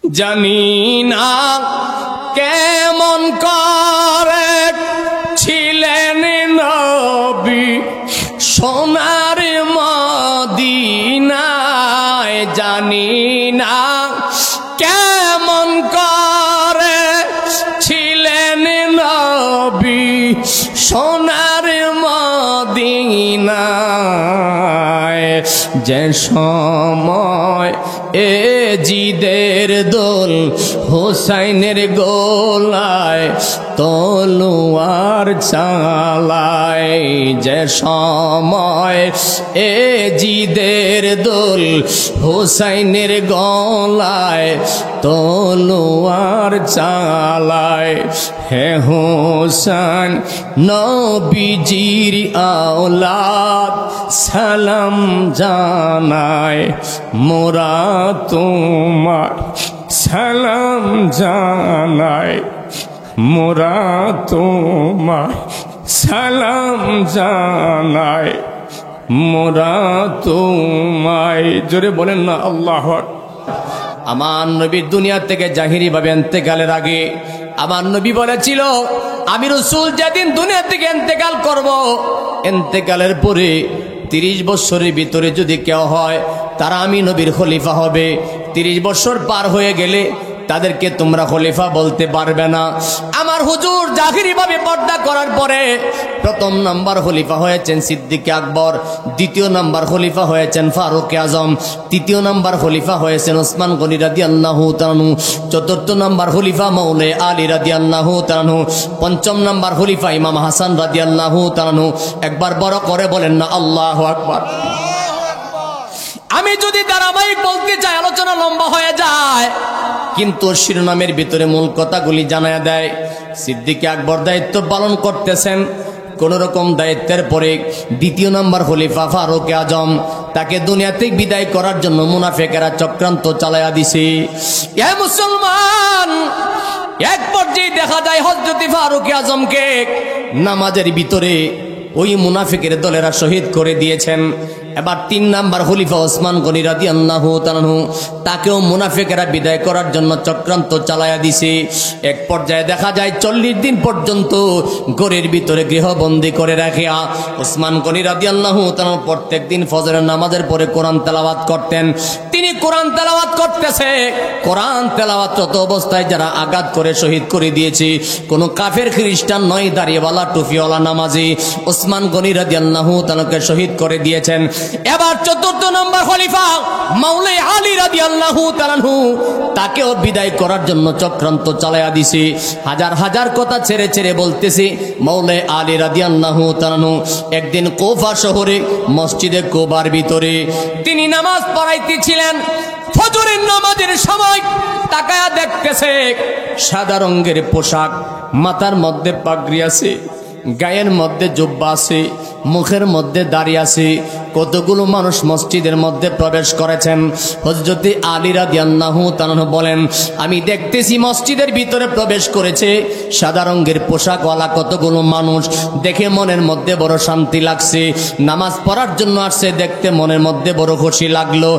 জানি না কেমন করে ছিলেন নবী সোনার মদিনায়, জানি না কেমন করে ছিলেন নবী সোনার মদিনায়। যে সময় এ জিদের দোল হোসাইনের গোলায় তলোয়ার চালায়, যে সময় এ জিদের দোল হোসাইনের গলায় তলোয়ার চালায়। হে হোসেন নবীজির আওলাদ সালাম জানায়, মোরা তোমার সালাম জানায়, মোরা তোমার সালাম জানায়, মোরা তোমায়। জোরে বলেন না আল্লাহু আকবার। আমার নবী দুনিয়া থেকে জাহিরি ভাবে ইন্তেকালের আগে আমার নবী বলেছিল, আমি রাসূল যেদিন দুনিয়া থেকে ইন্তেকাল করব, ইন্তেকালের পরে 30 বছরের ভিতরে যদি কেউ হয় তারা আমি নবীর খলিফা হবে। 30 বছর পার হয়ে গেলে তাদেরকে তোমরা খলিফা বলতে পারবে না। আমার হুজুর জাহিরি ভাবে পর্দা করার পরে প্রথম নাম্বার খলিফা হয়েছেন সিদ্দিক আকবর, দ্বিতীয় নাম্বার খলিফা হয়েছেন ফারুক আজম, তৃতীয় নাম্বার খলিফা হয়েছেন ওসমান গনি রাদিয়াল্লাহু তাআলা আনহু, চতুর্থ নাম্বার খলিফা মাওলা আলী রাদিয়াল্লাহু তাআলা আনহু, পঞ্চম নাম্বার খলিফা ইমাম হাসান রাদিয়াল্লাহু তাআলা আনহু। একবার বড় করে বলেন না আল্লাহু আকবার। আমি যদি ধারাবাহিক বলতে চাই আলোচনা লম্বা হয়ে যায়, কিন্তু শিরোনামের ভিতরে মূল কথাগুলি জানায়া দেয়। সিদ্দিক আকবর দায়িত্ব পালন করতেছেন, কোন রকম দায়িত্বের পরে দ্বিতীয় নাম্বার খলিফা ফারুক আজম, তাকে দুনিয়াতে বিদায় করার জন্য মুনাফিকেরা চক্রান্ত চালায়া দিছে। এ মুসলমান, এক পর্যায়ে দেখা যায় হযরত ফারুক আজমকে নামাজের ভিতরে ওই মুনাফিকের দলেরা শহীদ করে দিয়েছেন। এবার 3 নাম্বার খলিফা ওসমান গনি রাদিয়াল্লাহু তাআলা আনহু, তাকেও মুনাফিকেরা বিদায় করার জন্য চক্রান্ত চালায়া দিছে। এক পর্যায়ে দেখা যায় 40 দিন পর্যন্ত ঘরের ভিতরে গৃহবন্দী করে রাখিয়া ওসমান গনি রাদিয়াল্লাহু তাআলা প্রত্যেক দিন ফজরের নামাজের পরে কোরআন তেলাওয়াত করতেন। তিনি কোরআন তেলাওয়াত করতেছে, কোরআন তেলাওয়াতরত অবস্থায় যারা আঘাত করে শহীদ করে দিয়েছে কোন কাফের খ্রিস্টান নয়, দাড়িওয়ালা টুপিওয়ালা নামাজি ওসমান গনি রাদিয়াল্লাহু তাআলাকে শহীদ করে দিয়েছেন। এবার চতুর্থ নম্বর খলিফা মাওলা আলী রাদিয়াল্লাহু তাআলা আনহু, তাকেও বিদায় করার জন্য চক্রান্ত চালায়া দিছে। হাজার হাজার কথা ছেড়ে ছেড়ে বলতেছে। মাওলা আলী রাদিয়াল্লাহু তাআলা আনহু একদিন কুফা শহরে মসজিদে কুবার ভিতরে তিনি নামাজ পড়াইতেছিলেন। ফজরের নামাজের সময় তাকায়া দেখতেছে সাদা রঙের পোশাক, মাথার মধ্যে পাগড়ি আছে, গায়ের মধ্যে জুব্বা আছে, মুখের মধ্যে দাড়ি আছে। কতগুলো মানুষ মসজিদের মধ্যে প্রবেশ করেছেন। হযরত আলী রাদিয়াল্লাহু তাআলা বলেন, আমি দেখতেছি মসজিদের ভিতরে প্রবেশ করেছে সাদা রঙের পোশাকওয়ালা কতগুলো মানুষ। দেখে মনের মধ্যে বড় শান্তি লাগছে। নামাজ পড়ার জন্য আসছে, দেখতে মনের মধ্যে বড় খুশি লাগলো।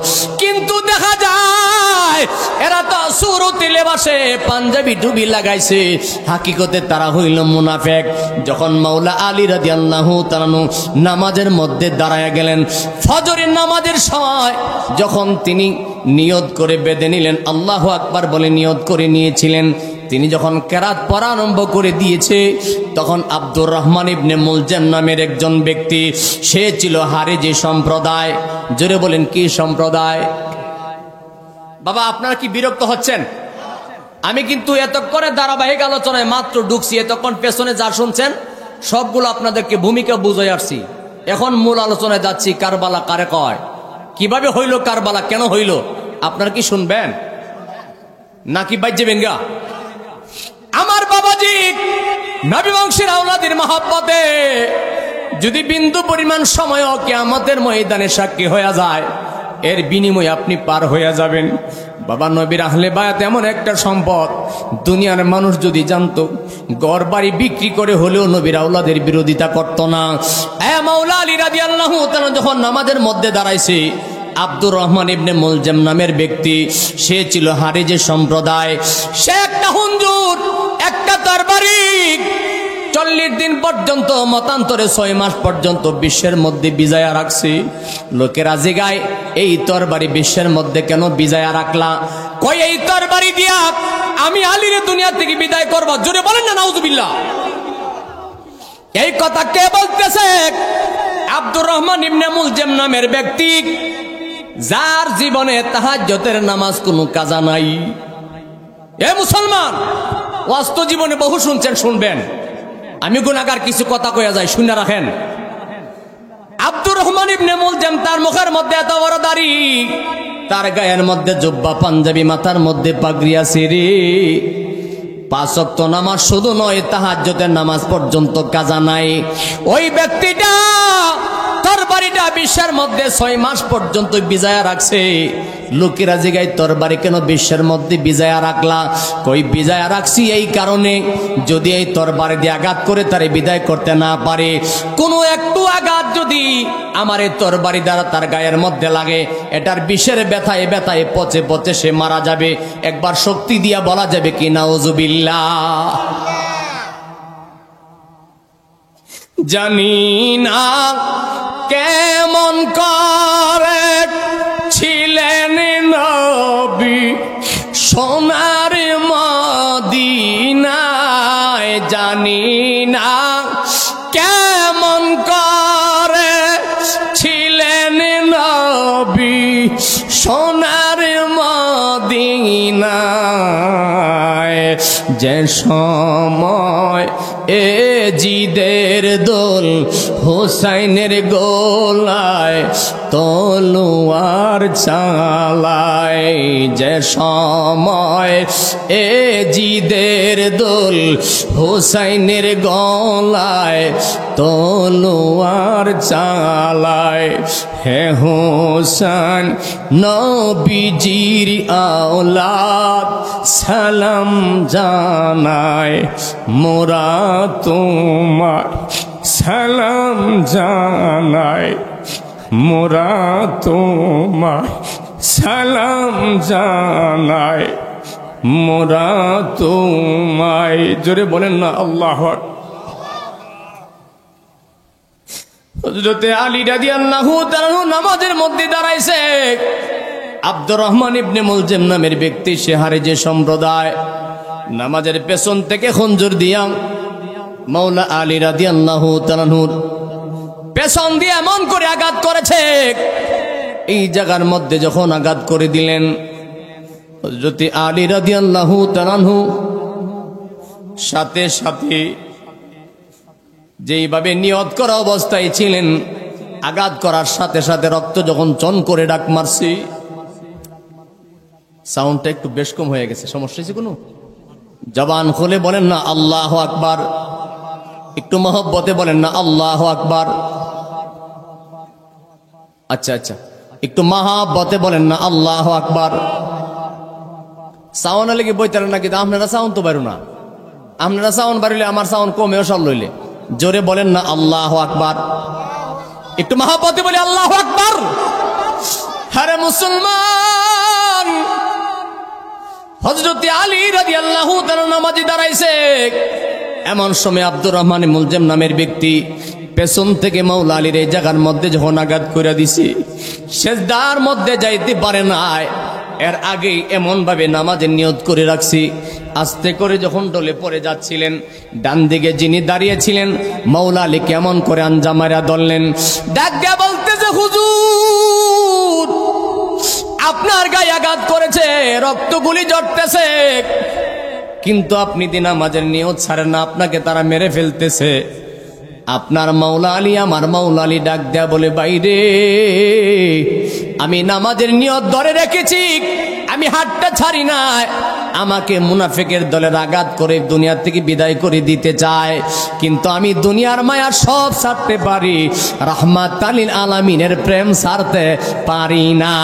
কিন্তু দেখা যায় এরা তো সুরতি লেবাসে পাঞ্জাবি টুপি লাগাইছে, হাকিকতে তারা হইল মুনাফিক। যখন মাওলা আলী রাদিয়াল্লাহু তাআলা নামাজের মধ্যে দাঁড়ায়া গেলেন, ফজরের নামাজের সময় যখন তিনি নিয়ত করে বেঁধে নিলেন, আল্লাহু আকবার বলে নিয়ত করে নিয়েছিলেন, তিনি যখন কেরাত পড়া আরম্ভ করে দিয়েছে, তখন আব্দুর রহমান ইবনে মুলজাম নামের একজন ব্যক্তি, সে ছিল হারিজি সম্প্রদায়। জোরে বলেন কি সম্প্রদায়? বাবা আপনারা কি বিরক্ত হচ্ছেন? আমি কিন্তু এতক্ষণে ধারাবাহিক আলোচনায় মাত্র ঢুকছি, এতক্ষণ পেছনে যা শুনছেন সবগুলো আপনাদেরকে ভূমিকা বুঝাই আসছি। এখন মূল আলোচনায় যাচ্ছি। কারবালা কারে কয়, কিভাবে হইল কারবালা, কেন হইল, আপনারা কি শুনবেন নাকি বাইজে বেঙ্গা? আমার বাবাজি নবী বংশের আওলাদের মহব্বতে যদি বিন্দু পরিমাণ সময়ও কিয়ামতের ময়দানে সাক্ষী হয়ে যায়, এর বিনিময়ে আপনি পার হয়ে যাবেন। বাবা নবীর আহলে বায়াত এমন একটা সম্পদ, দুনিয়ার মানুষ যদি জানতো, ঘর বাড়ি বিক্রি করে হলেও নবীর আওলাদের বিরোধিতা করত না। মাওলা আলী রাদিয়াল্লাহু তাআলা যখন নামাজের মধ্যে দাঁড়াইছে, আব্দুর রহমান ইবনে মুলজাম নামের ব্যক্তি, সে ছিল হারিজে সম্প্রদায়। সে একটা হুজুর, একটা তরবারি 40 দিন পর্যন্ত, মতান্তরে 6 মাস পর্যন্ত বিশ্বের মধ্যে বিজয়া রাখছি। লোকেরা জিগায়, এই তরবারি বিশ্বের মধ্যে কেন বিজয়া রাখলা? কই এই তরবারি দিয়া আমি আলীর দুনিয়া থেকে বিদায় করব। জোরে বলেন না নাউজুবিল্লাহ। এই কথা কে বলতেছে? আব্দুর রহমান ইবনে মুলজাম নামের ব্যক্তি, যার জীবনে তাহাজ্জুদের নামাজ কোনো কাজা নাই। এ মুসলমান, ওয়াস্ত জীবনে বহু শুনছেন, শুনবেন। আমি গুনাহগার কিছু কথা কইয়া যাই, শুনে রাখেন। আব্দুর রহমান ইবনে মুলজাম, তার মুখের মধ্যে এত বড় দাড়ি, তার গায়ের মধ্যে জুব্বা পাঞ্জাবি, মাথার মধ্যে পাগড়ি আছে রে। 5 ওয়াক্ত নামাজ শুধু নয়, তাহাজ্জুদের নামাজ পর্যন্ত কাজা নাই। ওই ব্যক্তিটা তরবারিটা বিশ্বের মধ্যে 6 মাস পর্যন্ত বিজয়া রাখছে। লোকেরা জিগায়, তরবারি কেন বিশ্বের মধ্যে বিজয়া রাখলা? কই বিজয়া রাখছি এই কারণে, যদি এই তরবারি দিয়ে আঘাত করে তারে বিদায় করতে না পারে, কোনো একটু আঘাত যদি আমার এই তরবারি দ্বারা তার গায়ের মধ্যে লাগে, এটার বিষের ব্যথায় ব্যথায় পচে পচে সে মারা যাবে। একবার শক্তি দিয়া বলা যাবে কি নাউজুবিল্লাহ। জানি না কেমন করে ছিলেন নবী সোনার মদিনায়, জানি না কেমন করে ছিলেন নবী সোনার মদিনায়। যে সময় এ জিদের দোল হোসাইনের গোলায় তলোয়ার চালায়, যে সময় এ জিদের দোল হোসাইনের গলায় তলোয়ার চালায়। হে হোসেন নবীজির আওলাদ সালাম জানায়, মোরা তোমার সালাম জানায়, মোরা তোমার সালাম জানায়, মোরা তোমায়। জোরে বলেন না আল্লাহু আকবার। হযরতে আলী রাদিয়াল্লাহু তাআলা নামাজের মধ্যে দাঁড়াইছে। আব্দুর রহমান ইবনে মুলজাম নামের ব্যক্তি, সে হারিজে সম্প্রদায়, নামাজের পেছন থেকে খঞ্জর দিয়া মাওলা আলী রাদিয়াল্লাহু তাআলার পেছন দিয়ে এমন করে আঘাত করেছে। এই জায়গার মধ্যে যখন আঘাত করে দিলেন, হযরতে আলী রাদিয়াল্লাহু তাআলা সাথে সাথে যেইভাবে নিয়ত করা অবস্থায় ছিলেন, আঘাত করার সাথে সাথে রক্ত যখন চন করে ডাক মারছি। সাউন্ডটা একটু বেশ কম হয়ে গেছে, সমস্যা হয়েছে কোনো? জবান খুলে বলেন না আল্লাহু আকবার। একটু মহব্বতে বলেন না আল্লাহু আকবার। আচ্ছা আচ্ছা, একটু মহব্বতে বলেন না আল্লাহু আকবার। সাউন্ড লেগে বইতারেন নাকি? আপনারা সাউন্ড তো বাড়ু না, আপনারা সাউন্ড বাড়িলে আমার সাউন্ড কমেও সব লইলে। জোরে বলেন না আল্লাহু আকবার। একটু মহব্বতে বলে আল্লাহু আকবার। আরে মুসলমান, হযরত আলী রাদিয়াল্লাহু তাআলা নামাজে দাঁড়াইছে। এমন সময় আব্দুর রহমান মুলজাম নামের ব্যক্তি পেছন থেকে মাওলা আলীর এই জায়গার মধ্যে যখন আঘাত করে দিছি, সেজদার মধ্যে যাইতে পারে নাই। এর আগেই এমন ভাবে নামাজের নিয়ত করে রাখছি। আস্তে করে যখন ডলে পড়ে যাচ্ছিলেন, ডান দিকে যিনি দাঁড়িয়েছিলেন মাওলা আলী কেমন করে আঞ্জামারা ধরলেন, ডাক দিয়ে বলতেছে, হুজুর আপনার গায়ে আঘাত করেছে, রক্তগুলি ঝরতেছে, কিন্তু আপনি দিন নামাজের নিয়ত ছাড়েন না, আপনাকে তারা মেরে ফেলতেছে। আপনার মাওলা আলী, আমার মাওলা আলী ডাক দেয়া বলে, বাইরে আমি নামাজের নিয়ত ধরে রেখেছি, আমি হাতটা ছাড়ি না। আমাকে মুনাফিকের দলের আঘাত করে দুনিয়া থেকে বিদায় করে দিতে চায়, কিন্তু আমি দুনিয়ার মায়া সব ছাড়তে পারি, রাহমাতাল লিল আলামিনের প্রেম ছাড়তে পারি না।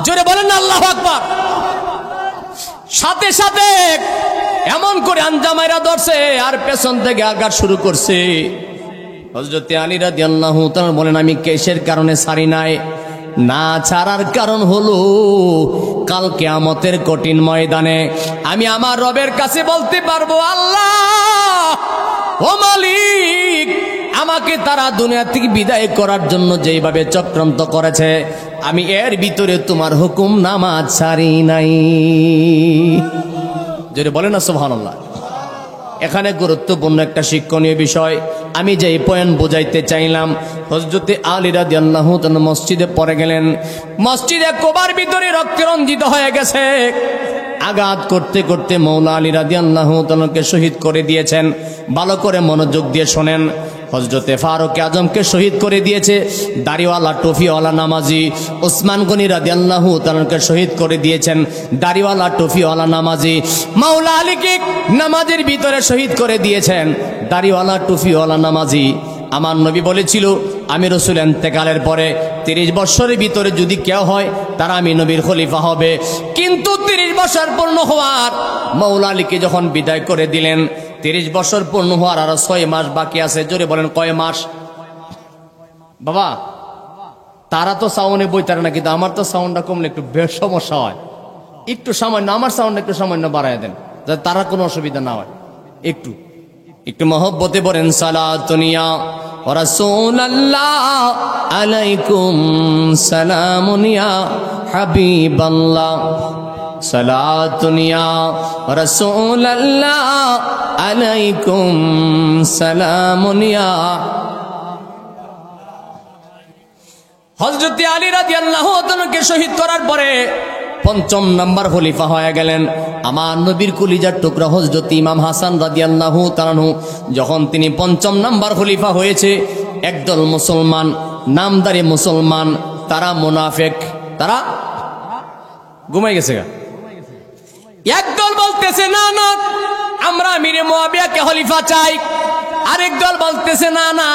জোরে বলেন না আল্লাহু আকবার। সাথে সাথে এমন করে আঞ্জামাইরা ধরছে আর পেছন থেকে আঘাত শুরু করছে। হযরত আলী রাদিয়াল্লাহু তাআলা বলেন, আমি কিসের কারণে ছাড়ি নাই? না ছাড়ার কারণ হলো কাল কিয়ামতের কঠিন ময়দানে আমি আমার রবের কাছে বলতে পারবো, আল্লাহ ও মালিক, আমাকে তারা দুনিয়া থেকে বিদায় করার জন্য যেভাবে চক্রান্ত করেছে আমি এর ভিতরে তোমার হুকুম নামাজ ছাড়ি নাই। যদি বলেন না সুবহানাল্লাহ। এখানে গুরুত্বপূর্ণ একটা শিক্ষণীয় বিষয় আমি যে পয়েন্ট বোঝাইতে চাইলাম, হযরতে আলী রাদিয়াল্লাহু তাআলা মসজিদে পড়ে গেলেন, মসজিদে কুবার ভিতরে রক্তে রঞ্জিত হয়ে গেছে, আঘাত করতে করতে মৌলা আলী রাদিয়াল্লাহু তাআলাকে শহীদ করে দিয়েছেন। ভালো করে মনোযোগ দিয়ে শোনেন, হযরতে ফারুক আজমকে শহীদ করে দিয়েছে দাড়িওয়ালা টুপিওয়ালা নামাজি। ওসমান গনি রাদিয়াল্লাহু তাআলাকে শহীদ করে দিয়েছেন দাড়িওয়ালা টুপিওয়ালা নামাজি। মাওলা আলীকে নামাজের ভিতরে শহীদ করে দিয়েছেন দাড়িওয়ালা টুপিওয়ালা নামাজি। আমার নবী বলেছিল আমি রাসূল ইন্তেকালের পরে 30 বছরের ভিতরে যদি কেউ হয় তারা আমি নবীর খলিফা হবে। কিন্তু 30 বছর পূর্ণ হওয়ার মাওলা আলীকে যখন বিদায় করে দিলেন, 30 বছর পূর্ণ হওয়ার আরো 6 মাস বাকি আছে। জোরে বলেন কয় মাস? বাবা তারা তো সাউন্ডে বইতারে না, কিন্তু আমার তো সাউন্ডটা কমলে একটু বেশ সমস্যা হয়। একটু সামান্য আমার সাউন্ড একটু সামান্য বাড়ায় দেন যাতে তারা কোনো অসুবিধা না হয়। একটু একটু মহব্বতে বলেন সালাতুনিয়া ওয়া রাসূলুল্লাহ আলাইকুম সালামুনিয়া হাবিবাল্লাহ, সালাতুনিয়া ওয়া রাসূলুল্লাহ আলাইকুম সালামুনিয়া। হযরত আলী রাদিয়াল্লাহু তাআলাকে শহীদ করার পরে 5ম নাম্বার খলিফা হয়ে গেলেন আমার নবীর কলিজার টুকরা হযরত ইমাম হাসান রাদিয়াল্লাহু তাআলা। যখন তিনি 5ম নাম্বার খলিফা হয়েছে, একদল মুসলমান, নামদারি মুসলমান, তারা মুনাফিক, তারা ঘুমাই গেছে। একদল বলতেছে না না আমরা আমিরে মুয়াবিয়াকে খলিফা চাই, আরেক দল বলতেছে না না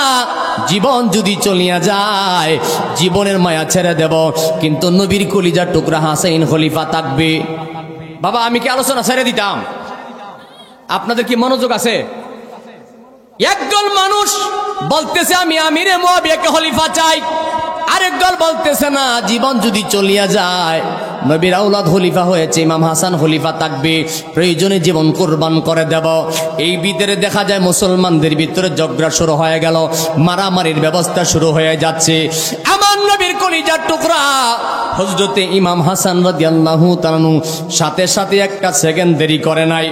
জীবন যদি চলিয়া যায় জীবনের মায়া ছেড়ে দেব, কিন্তু নবীর কলিজার টুকরা হাসাইন খলিফা থাকবে। বাবা আমি কি আলোচনা ছেড়ে দিতাম? আপনাদের কি মনোযোগ আছে? একদল মানুষ বলতেছে আমি আমিরে মুয়াবিয়াকে খলিফা চাই, আরেক দল বলতেছে না জীবন যদি চলিয়া যায় নবীর আওলাদ খলিফা হয়েছে, ইমাম হাসান খলিফা থাকবে, প্রয়োজনে জীবন কুরবান করে দেব। এই ভিতরে দেখা যায় মুসলমানদের ভিতরে ঝগড়া শুরু হয়ে গেল, মারামারির ব্যবস্থা শুরু হয়ে যাচ্ছে। আমার নবীর কলিজার টুকরা হযরতে ইমাম হাসান রাদিয়াল্লাহু তাআলা সাথে সাথে একটা সেকেন্ড দেরি করে নাই,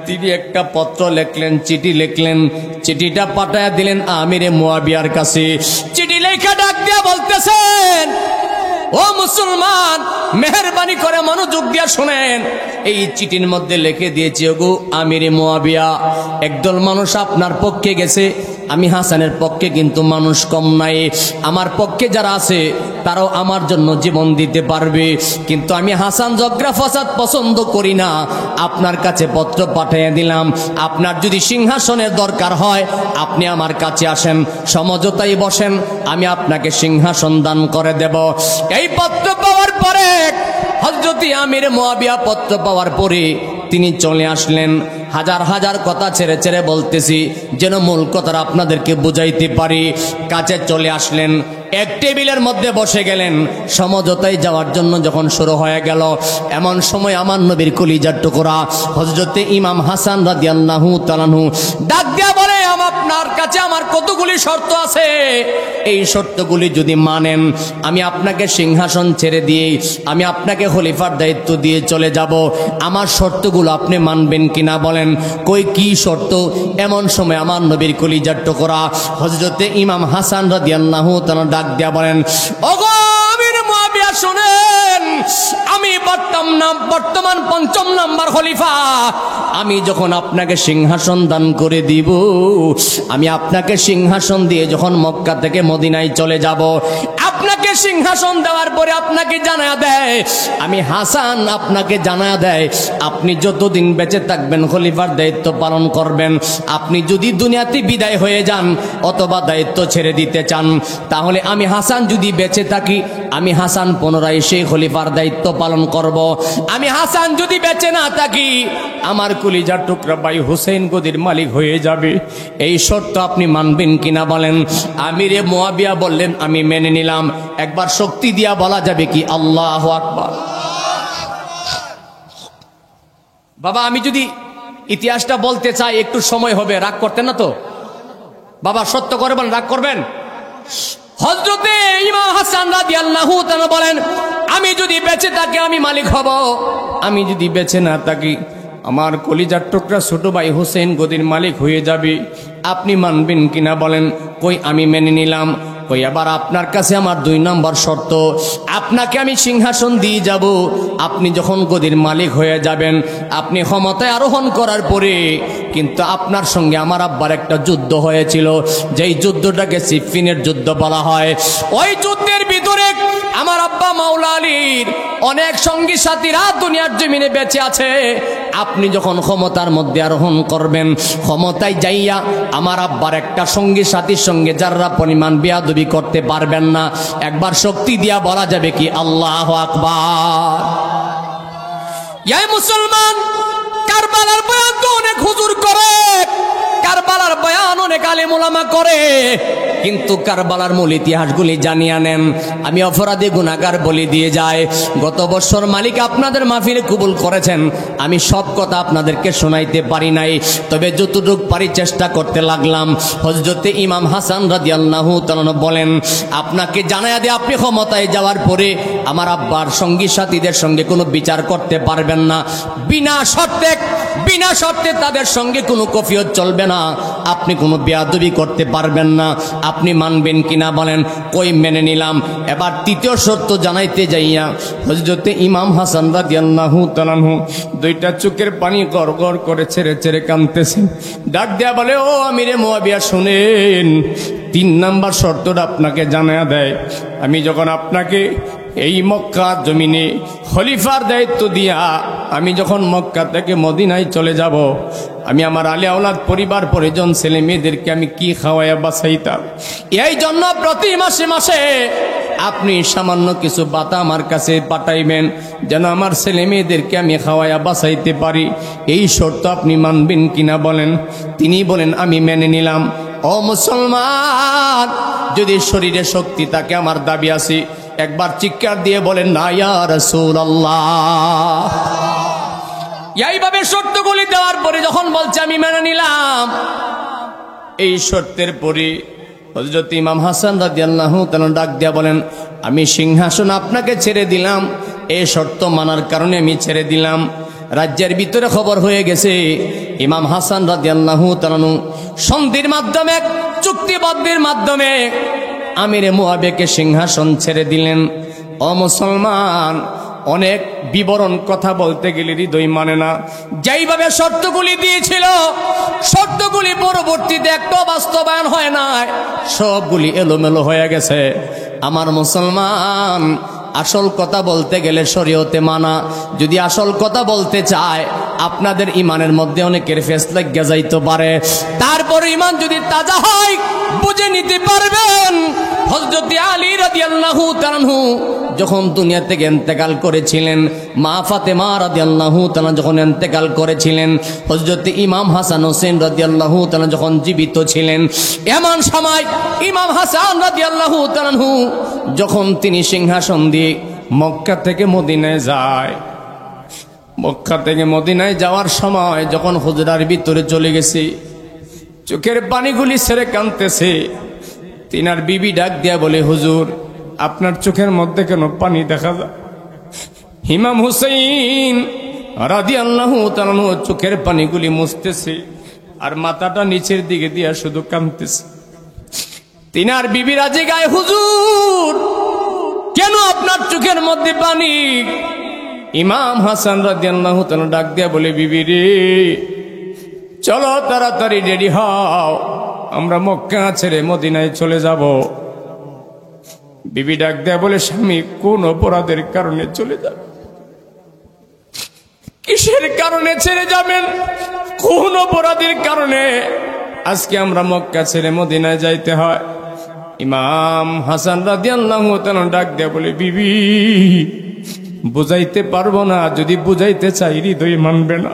তিনি একটা পত্র লিখলেন, চিঠি লিখলেন, চিঠিটা পাঠায়া দিলেন আমিরে মুয়াবিয়ার কাছে। চিঠি লেখা ডাক দিয়া বলতেছেন, ও মুসলমান মেহেরবানি করে মনোযোগ দিয়া শুনেন, এই চিঠির মধ্যে লিখে দিয়েছি ওগো আমিরে মুয়াবিয়া, একদল মানুষ আপনার পক্ষে গেছে, আমি হাসানের পক্ষে কিন্তু মানুষ কম নাই, আমার পক্ষে যারা আছে তারাও আমার জন্য জীবন দিতে পারবে, কিন্তু আমি হাসান ঝগড়া ফাসাদ পছন্দ করি না। আপনার কাছে পত্র পাঠিয়ে দিলাম, আপনার যদি সিংহাসনের দরকার হয় আপনি আমার কাছে আসেন, সমঝোতায় বসেন, আমি আপনাকে সিংহাসন দান করে দেব। এই পত্র পাওয়ার পরে হযরত আমির মুয়াবিয়া পত্র পাওয়ার পরে তিনি চলে আসলেন। হাজার হাজার কথা ছেড়ে ছেড়ে বলতেছি যেন মূল কথাটা আপনাদেরকে বুঝাইতে পারি। কাছে চলে আসলেন, এক টেবিলের মধ্যে বসে গেলেন, সমঝোতায় যাওয়ার জন্য যখন শুরু হয়ে গেল, এমন সময় আমার নবীর কলিজার টুকরা হযরতে ইমাম হাসান রাদিয়াল্লাহু তাআলা ডাক দিয়া বলে, আপনার কাছে আমার কতগুলি শর্ত আছে, এই শর্তগুলি যদি মানেন আমি আপনাকে সিংহাসন ছেড়ে দিয়ে আমি আপনাকে খলিফার দায়িত্ব দিয়ে চলে যাব। আমার শর্তগুলো আপনি মানবেন কিনা বলেন? কই কি শর্ত? এমন সময় আমার নবীর কলিজার টুকরা হযরতে ইমাম হাসান রাদিয়াল্লাহু তাআলা ডাক দিয়া বলেন, ওগো আমির মুয়াবিয়া শুনেন, আমি বর্তমান 5ম নাম্বার খলিফা, আমি যখন আপনাকে সিংহাসন দান করে দিব, আমি আপনাকে সিংহাসন দিয়ে যখন মক্কা থেকে মদিনায় চলে যাব, আপনাকে সিংহাসন দেওয়ার পরে আপনাকে জানা দেয়, আমি হাসান আপনাকে জানা দেয় আপনি যতদিন বেঁচে থাকবেন খলিফার দায়িত্ব পালন করবেন। আপনি যদি দুনিয়াতে বিদায় হয়ে যান অথবা দায়িত্ব ছেড়ে দিতে চান, তাহলে আমি হাসান যদি বেঁচে থাকি আমি হাসান পুনরায় সেই খলিফার দায়িত্ব পালন করব। আমি হাসান যদি বেঁচে না থাকি আমার কলিজার টুকরা ভাই হুসেইন গদির মালিক হয়ে যাবে। এই শর্ত আপনি মানবেন কিনা বলেন? আমিরে মুয়াবিয়া বললেন আমি মেনে নিলাম, একবার শক্তি দিয়া বলা যাবে কি আল্লাহু আকবার? বাবা আমি যদি ইতিহাসটা বলতে চাই একটু সময় হবে, রাগ করতেন না তো? বাবা সত্য করে বলেন, রাগ করবেন? হযরতে ইমাম হাসান রাদিয়াল্লাহু তাআলা বলেন, আমি যদি বেঁচে থাকি আমি মালিক হব, আমি যদি বেঁচে না থাকি আমার কলিজার টুকরা ছোট ভাই হোসেন গদির মালিক হয়ে যাবে। আপনি মানবেন কিনা বলেন? কই আমি মেনে নিলাম। কই আবার আপনার কাছে আমার 2 নম্বর শর্ত, আপনাকে আমি সিংহাসন দিয়ে যাব, আপনি যখন গদির মালিক হয়ে যাবেন, আপনি ক্ষমতায় আরোহণ করার পরে কিন্তু আপনার সঙ্গে আমার আব্বার একটা যুদ্ধ হয়েছিল, যেই যুদ্ধটাকে সিফিনের যুদ্ধ বলা হয়। ওই যুদ্ধের ভিতরে আমার আব্বা মাওলা আলীর অনেক সঙ্গী সাথীরা দুনিয়ার জমিনে বেঁচে আছে। আপনি যখন ক্ষমতার মধ্যে আরোহণ করবেন, ক্ষমতায় যাইয়া আমার আব্বার একটা সঙ্গী সাথীর সঙ্গে যারা পরিমাণ বেয়াদবি করতে পারবেন না। একবার শক্তি দিয়া বলা যাবে কি আল্লাহু আকবার? এই মুসলমান, কারবালার বয়ান তো অনেক হুজুর করে, কারবালার বয়ান অনেক আলেম ওলামা করে, কিন্তু কারবালার মূল ইতিহাসগুলি জানিয়ে নেন। আমি অপরাধী গুনাহগার বলি দিয়ে যায়। গত বছর মালিক আপনাদের মাহফিলে কবুল করেছেন, আমি সব কথা আপনাদেরকে শোনাইতে পারি নাই, তবে যতটুকু পারি চেষ্টা করতে লাগলাম। হযরতে ইমাম হাসান রাদিয়াল্লাহু তাআলা বলেন, আপনাকে জানায়া দিয়ে আপনি ক্ষমতায় যাওয়ার পরে আমার আব্বার সঙ্গী সাথীদের সঙ্গে কোনো বিচার করতে পারবেন না, বিনা শর্তে তাদের সঙ্গে কোনো কফিয়ত চলবে না, আপনি কোনো বেয়াদবি করতে পারবেন না। আপনি মানবেন কিনা বলেন? কই মেনে নিলাম। এবার তৃতীয় শর্ত জানাইতে যাইয়া হযরতে ইমাম হাসান রাদিয়াল্লাহু তাআলা 2টা চোখের পানি গড়গড় করে ছেড়ে ছেড়ে কাঁদতেছেন। ডাক দেয়া বলে, ও আমিরে মুয়াবিয়া শুনেন, 3 নাম্বার শর্তটা আপনাকে জানায়া দেয়। আমি যখন আপনাকে এই মক্কা জমিনে খলিফার দায়িত্ব দিয়া আমি যখন মক্কা থেকে মদিনায় চলে যাব, আমি আমার আলে আওলাদ পরিবার পরিজন ছেলে মেয়েদেরকে আমি কি খাওয়াইয়া বাঁচাইতাম। এই জন্য প্রতি মাসে মাসে আপনি সামান্য কিছু বাতা আমার কাছে পাঠাইবেন, যেন আমার ছেলে মেয়েদেরকে আমি খাওয়াইয়া বাঁচাইতে পারি। এই শর্ত আপনি মানবেন কিনা বলেন? তিনি বলেন, আমি মেনে নিলাম। ও মুসলমান, যদি শরীরে শক্তি থাকে আমার দাবি আছে, একবার চিৎকার দিয়ে বলেন না ইয়া রাসূলুল্লাহ। এইভাবে শর্তগুলি দেওয়ার পরে যখন বলছে আমি মেনে নিলাম, এই শর্তের পরে হযরত ইমাম হাসান রাদিয়াল্লাহু তাআলা ডাক দিয়া বলেন, আমি সিংহাসন আপনাকে ছেড়ে দিলাম, এই শর্ত মানার কারণে আমি ছেড়ে দিলাম। রাজ্যের ভিতরে খবর হয়ে গেছে, ইমাম হাসান রাদিয়াল্লাহু তাআলা সন্ধির মাধ্যমে, চুক্তিবদ্ধের মাধ্যমে আমিরে মুয়াবিয়াকে সিংহাসন ছেড়ে দিলেন। ও মুসলমান, অনেক বিবরণ কথা বলতে গেলে হৃদয় মানে না। যেইভাবে শর্তগুলি দিয়েছিল, শর্তগুলি পরবর্তীতে একটা বাস্তবায়ন হয় না, সবগুলি এলোমেলো হয়ে গেছে। আমার মুসলমান, আসল কথা বলতে গেলে শরীয়তে মানা, যদি আসল কথা বলতে চায় আপনাদের ইমানের মধ্যে অনেকের ফেস লাগিয়া যাইতে পারে, তারপর ইমান যদি তাজা হয় বুঝে নিতে পারবেন। হযরত আলী রাদিয়াল্লাহু তাআলা যখন দুনিয়া থেকে ইন্তেকাল করেছিলেন, মা ফাতেমা রাদিয়াল্লাহু তাআলা যখন ইন্তেকাল করেছিলেন, হযরত ইমাম হাসান হোসেন রাদিয়াল্লাহু তাআলা যখন জীবিত ছিলেন, এমন সময় ইমাম হাসান রাদিয়াল্লাহু তাআলা যখন তিনি সিংহাসন দিয়ে মক্কা থেকে মদিনায় যায়, মক্কা থেকে মদিনায় যাওয়ার সময় যখন হুজরার ভিতরে চলে গেছে, চোখের পানিগুলি ছেড়ে কাঁদতেছে। তিনার বিবি ডাক দিয়া বলে, হুজুর আপনার চোখের মধ্যে কেন পানি দেখা যায়? ইমাম হুসাইন রাদিয়াল্লাহু তাআলা চোখের পানিগুলি মুছতেছে আর মাথাটা নিচের দিকে দিয়া শুধু কাঁদতেছে। তিনার বিবি রাজি গায়ে, হুজুর কেন আপনার চোখের মধ্যে পানি? ইমাম হাসান রাদিয়াল্লাহু তাআলা ডাক দিয়া বলে, বিবি রে, চলো তাড়াতাড়ি রেডি হও, আমরা মক্কা ছেড়ে মদিনায় চলে যাব। বিবি ডাক দেয়া বলে, স্বামী কোন অপরাধের কারণে চলে যাবে? কিসের কারণে ছেড়ে যাবেন? কোন অপরাধের কারণে আজকে আমরা মক্কা ছেড়ে মদিনায় যাইতে হয়? ইমাম হাসান রাদিয়াল্লাহু তাআলা ডাক দেয়া বলে, বিবি বুঝাইতে পারবো না, যদি বুঝাইতে চাই হৃদয় মানবে না।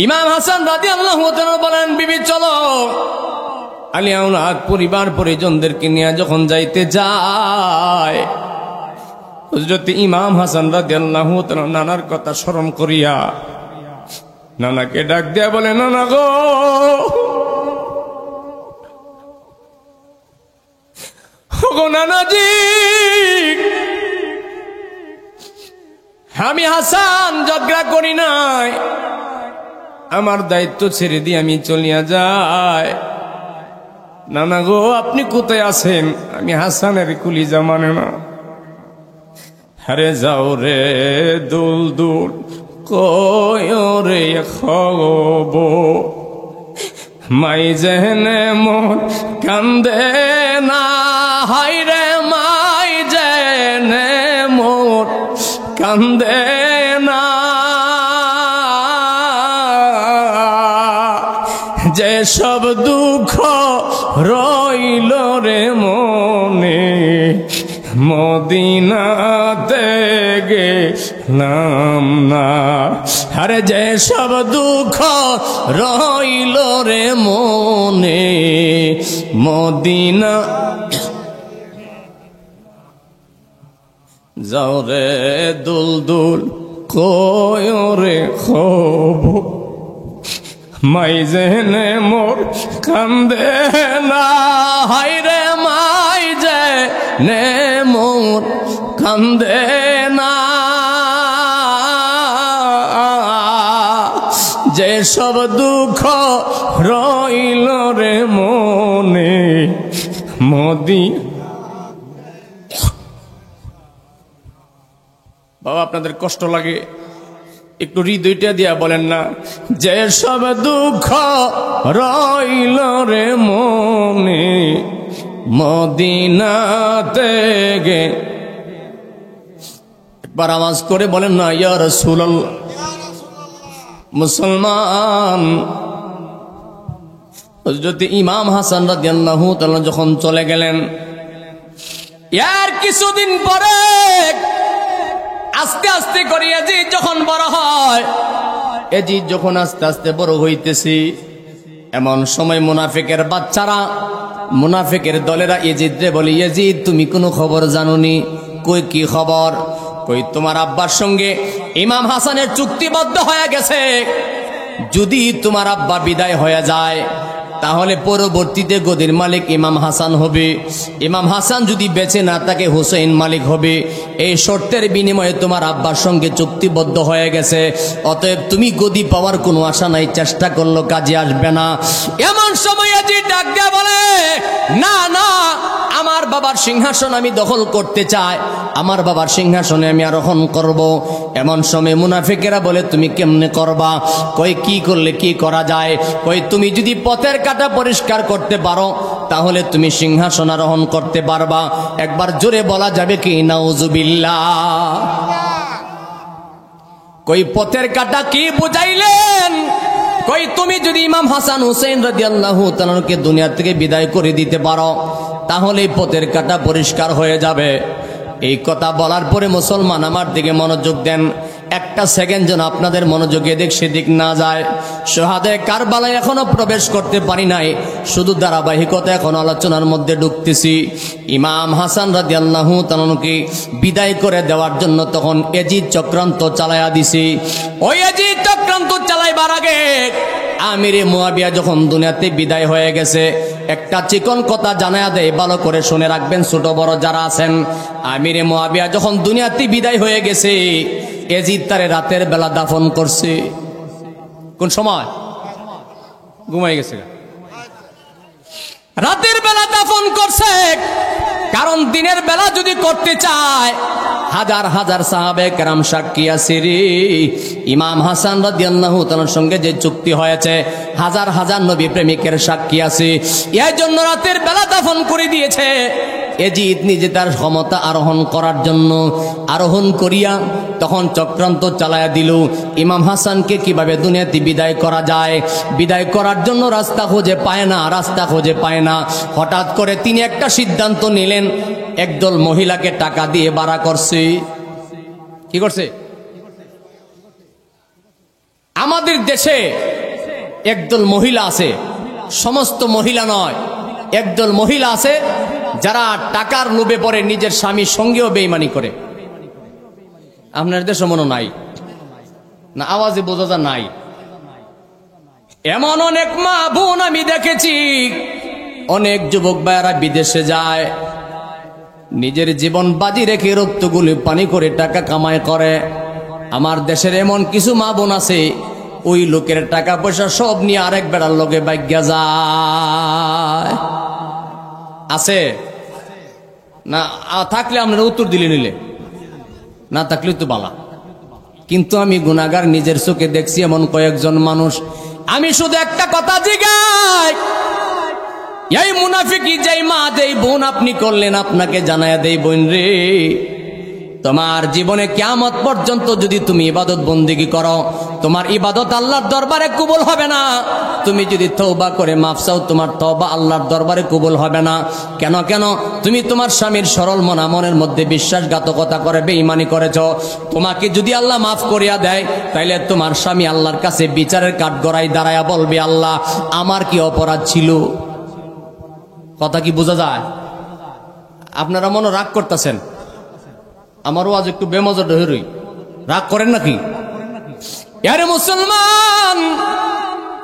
ইমাম হাসান রাদিয়াল্লাহু তাআলা বলেন, বিবি চলো, আলী আওলাদ পরিবার পরিজনদেরকে নিয়ে যখন যাইতে যায়, হযরত ইমাম হাসান রাদিয়াল্লাহু তাআলা নানার কথা স্মরণ করিয়া নানাকে ডাক দিয়া বলে, নানা গো, ওগো নানাজি, আমি হাসান ঝগড়া করি নাই, আমার দায়িত্ব ছেড়ে দিয়ে আমি চলিয়া যাই। নানা গো, আপনি কোথায় আছেন? আমি হাসানের কলিজা মানে না। হারে যাও রে দুল দুল কয় রে খব, মাই জেনে মন কান্দে না, হাই রে মাই জেনে মোর কান্দে না, যে সব দুঃখ রইল রে মনে, মদিনাতে গেলাম না। আরে যে সব দুঃখ রইল রে মনে, মদিনা যাও রে দুল দুল কয় রে খবর, মাই জেনে মোর কান্দে না, হাই রে মাই জেনে মোর কান্দে না, যে সব দুঃখ রইল রে মনে, মোদি। বাবা, আপনাদের কষ্ট লাগে, একটু হৃদয়টা দিয়া বলেন না, যে সব দুঃখ রইল রে মনে, মদিনাতে গে। একবার আওয়াজ করে বলেন না, ইয়া রাসূলুল্লাহ। মুসলমান, হযরত ইমাম হাসান রাদিয়াল্লাহু তাআলা যখন চলে গেলেন, এর কিছুদিন পরে আস্তে আস্তে করে ইয়াজিদ যখন বড় হয়, ইয়াজিদ যখন আস্তে আস্তে বড় হইতেছি, এমন সময় মুনাফিকের বাচ্চারা, মুনাফিকের দলেরা ইয়াজিদরে বলে, ইয়াজিদ তুমি কোনো খবর জানোনি? কই কি খবর? কই তোমার আব্বার সঙ্গে ইমাম হাসানের চুক্তিবদ্ধ হয়ে গেছে, যদি তোমার আব্বা বিদায় হয়ে যায় তাহলে পরবর্তীতে গদির মালিক ইমাম হাসান হবে, ইমাম হাসান যদি বেঁচে না থাকে হুসাইন মালিক হবে। এই শর্তের বিনিময়ে তোমার আব্বার সঙ্গে চুক্তিবদ্ধ হয়ে গেছে, অতএব তুমি গদি পাওয়ার কোনো আশা নাই, চেষ্টা করলো কাজে আসবে না। এমন সময় ইয়াজিদ ডাক দিয়া বলে, না না, আমার বাবার সিংহাসন আমি দখল করতে চাই, আমার বাবার সিংহাসনে আমি আরোহণ করব। এমন সময় মুনাফিকেরা বলে, তুমি কেমনে করবা? কই কি করলে কি করা যায়? কই তুমি যদি পথের কাটা পরিষ্কার করতে পারো তাহলে তুমি সিংহাসন আরোহণ করতে পারবা। একবার জোরে বলা যাবে কি নাউজুবিল্লাহ? কই পথের কাটা কি বুঝাইলেন? কই তুমি যদি ইমাম হাসান হুসাইন রাদিয়াল্লাহু তাআলাকে দুনিয়া থেকে বিদায় করে দিতে পারো তাহলে পথের কাটা পরিষ্কার হয়ে যাবে। এই কথা বলার পরে মুসলমান আমার দিকে মনোযোগ দেন, একটা সেকেন্ড যেন আপনাদের মনোযোগ এদিক সেদিক না যায়। শাহাদায়ে কারবালায় এখনো প্রবেশ করতে পারি নাই, শুধু ধারাবাহিকতা এখন আলোচনার মধ্যে ঢুকতেছি। ইমাম হাসান রাদিয়াল্লাহু তাআলাকে বিদায় করে দেওয়ার জন্য তখন ইয়াজিদ চক্রান্ত চালায়া দিছি। ওই ইয়াজিদ চক্রান্ত চালাইবার আগে আমিরে মুয়াবিয়া যখন দুনিয়াতে বিদায় হয়ে গেছে, একটা চিকন কথা জানায়া দেয়, ভালো করে শুনে রাখবেন ছোট বড় যারা আছেন। আমিরে মুয়াবিয়া যখন দুনিয়াতে বিদায় হয়ে গেছে, ইয়াজিদ তারে রাতের বেলা দাফন করছে। কোন সময়? ঘুমাই গেছে, রাতের বেলা দাফন করছে। কারণ দিনের বেলা যদি করতে চায়, হাজার হাজার সাহাবে কেরাম সাক্ষী আছে রে, ইমাম হাসান রাদিয়াল্লাহু তাআলার সঙ্গে যে চুক্তি হয়েছে, হাজার হাজার নবী প্রেমিকের সাক্ষী আছে। এই জন্য রাতের বেলা দাফন করে দিয়েছে। ইয়াজিদ নিজে তার ক্ষমতা আরোহণ করার জন্য আরোহণ করিয়া তখন চক্রান্ত চালায়া দিল, ইমাম হাসানকে কিভাবে দুনিয়াতে বিদায় করা যায়। বিদায় করার জন্য রাস্তা খুঁজে পায় না, রাস্তা খুঁজে পায় না। হঠাৎ করে তিনি একটা সিদ্ধান্ত নিলেন, একদল মহিলাকে টাকা দিয়ে ভাড়া করছে। কি করছে? আমাদের দেশে একদল মহিলা আছে, সমস্ত মহিলা নয়, একদল মহিলা আছে যারা টাকার লোভে পড়ে নিজের স্বামীর সঙ্গেও বেঈমানি করে। আপনার দেশে মনে নাই না? আওয়াজে বোঝা যা নাই। এমন অনেক মা বোন আমি দেখেছি, অনেক যুবক ভাইয়েরা বিদেশে যায়, নিজের জীবন বাজি রেখে রক্তগুলি পানি করে টাকা কামাই করে। আমার দেশের এমন কিছু মা বোন আছে, ওই লোকের টাকা পয়সা সব নিয়ে আরেক বেড়ার লোকে ভাগ্যা যায়। আছে না? থাকলে আপনারা উত্তর দিলে নিলে, না থাকলে তো বালা। কিন্তু আমি গুনাহগার নিজের চোখে দেখছি এমন কয়েকজন মানুষ। আমি শুধু একটা কথা জিগাই, এই মুনাফিকি যেই মা যেই বোন আপনি করলেন, আপনাকে জানায়া দেই বোন রে, তোমার জীবনে কিয়ামত পর্যন্ত যদি তুমি ইবাদত বন্দেগী করো, তোমার ইবাদত আল্লাহর দরবারে কবুল হবে না। তুমি যদি তওবা করে মাফ চাও, তোমার তওবা আল্লাহর দরবারে কবুল হবে না। কেন কেন? তুমি তোমার স্বামীর সরল মনের মধ্যে বিশ্বাসঘাতকতা করে বেঈমানি করেছ। তোমাকে যদি আল্লাহ মাফ করিয়া দেয়, তাইলে তোমার স্বামী আল্লাহর কাছে বিচারের কাঠগড়ায় দাঁড়ায়া বলবে, আল্লাহ আমার কি অপরাধ ছিল? কথা কি বোঝা যায়? আপনারা মনে রাগ করতেছেন, আমারও আজ একটু বেমজা হই, রাগ করেন নাকি? আরে মুসলমান,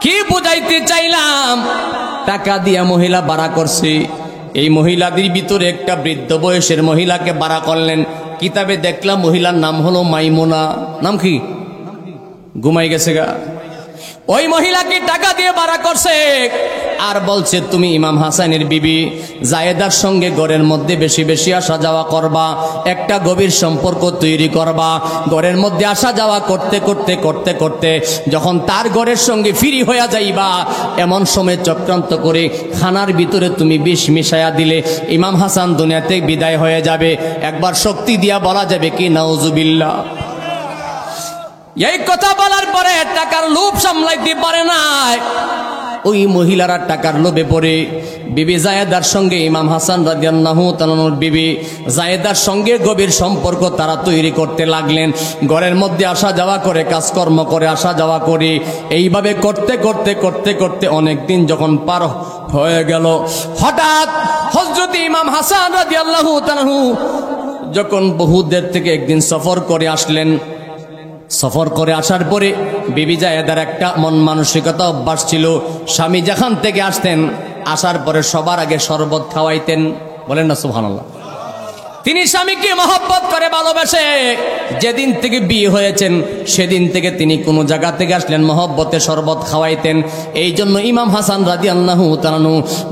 কি বুঝাইতে চাইলাম? টাকা দিয়া মহিলা ভাড়া করছে, এই মহিলাদের ভিতরে একটা বৃদ্ধ বয়সের মহিলাকে ভাড়া করলেন। কিতাবে দেখলাম মহিলার নাম হলো মাইমুনা। নাম কি? ঘুমাই গেছে গা। ওই মহিলাকে টাকা দিয়ে ভাড়া করছে আর বলছে, তুমি ইমাম হাসানের বিবি জায়েদার সঙ্গে ঘরের মধ্যে বেশি বেশি আসা যাওয়া করবা, একটা গভীর সম্পর্ক তৈরি করবা। ঘরের মধ্যে আসা যাওয়া করতে করতে করতে করতে যখন তার ঘরের সঙ্গে ফ্রি হইয়া যাইবা, এমন সময় চক্রান্ত করে খানার ভিতরে তুমি বিষ মিশাইয়া দিলে ইমাম হাসান দুনিয়াতে বিদায় হয়ে যাবে। একবার শক্তি দিয়া বলা যাবে কি নাউজুবিল্লাহ? এই কথা বলার পরে টাকার লোভ সামলাইতে পারে নাই, ওই মহিলারা টাকার লোভে পড়ে বিবি জায়েদার সঙ্গে ইমাম হাসান রাদিয়াল্লাহু তাআলার বিবি জায়েদার সঙ্গে গভীর সম্পর্ক তারা তৈরি করতে লাগলেন। ঘরের মধ্যে আসা যাওয়া করে, কাজকর্ম করে আসা যাওয়া করে, এইভাবে করতে করতে করতে করতে অনেক দিন যখন পার হয়ে গেল, হঠাৎ হযরত ইমাম হাসান রাদিয়াল্লাহু তাআলা যখন বহুদের থেকে একদিন সফর করে আসলেন, সফর করে আসার পরে বিবি জায়েদার একটা মন মানসিকতা অভ্যাস ছিল, স্বামী যেখান থেকে আসতেন আসার পরে সবার আগে শরবত খাওয়াইতেন। বলেন না সুবহানাল্লাহ? তিনি স্বামীকে মহব্বত করে ভালোবাসে, যেদিন থেকে বিয়ে হয়েছেন সেদিন থেকে তিনি কোনো জায়গা থেকে আসলেন মহব্বতে শরবত খাওয়াইতেন। এই জন্য ইমাম হাসান রাদিয়াল্লাহু তাআলা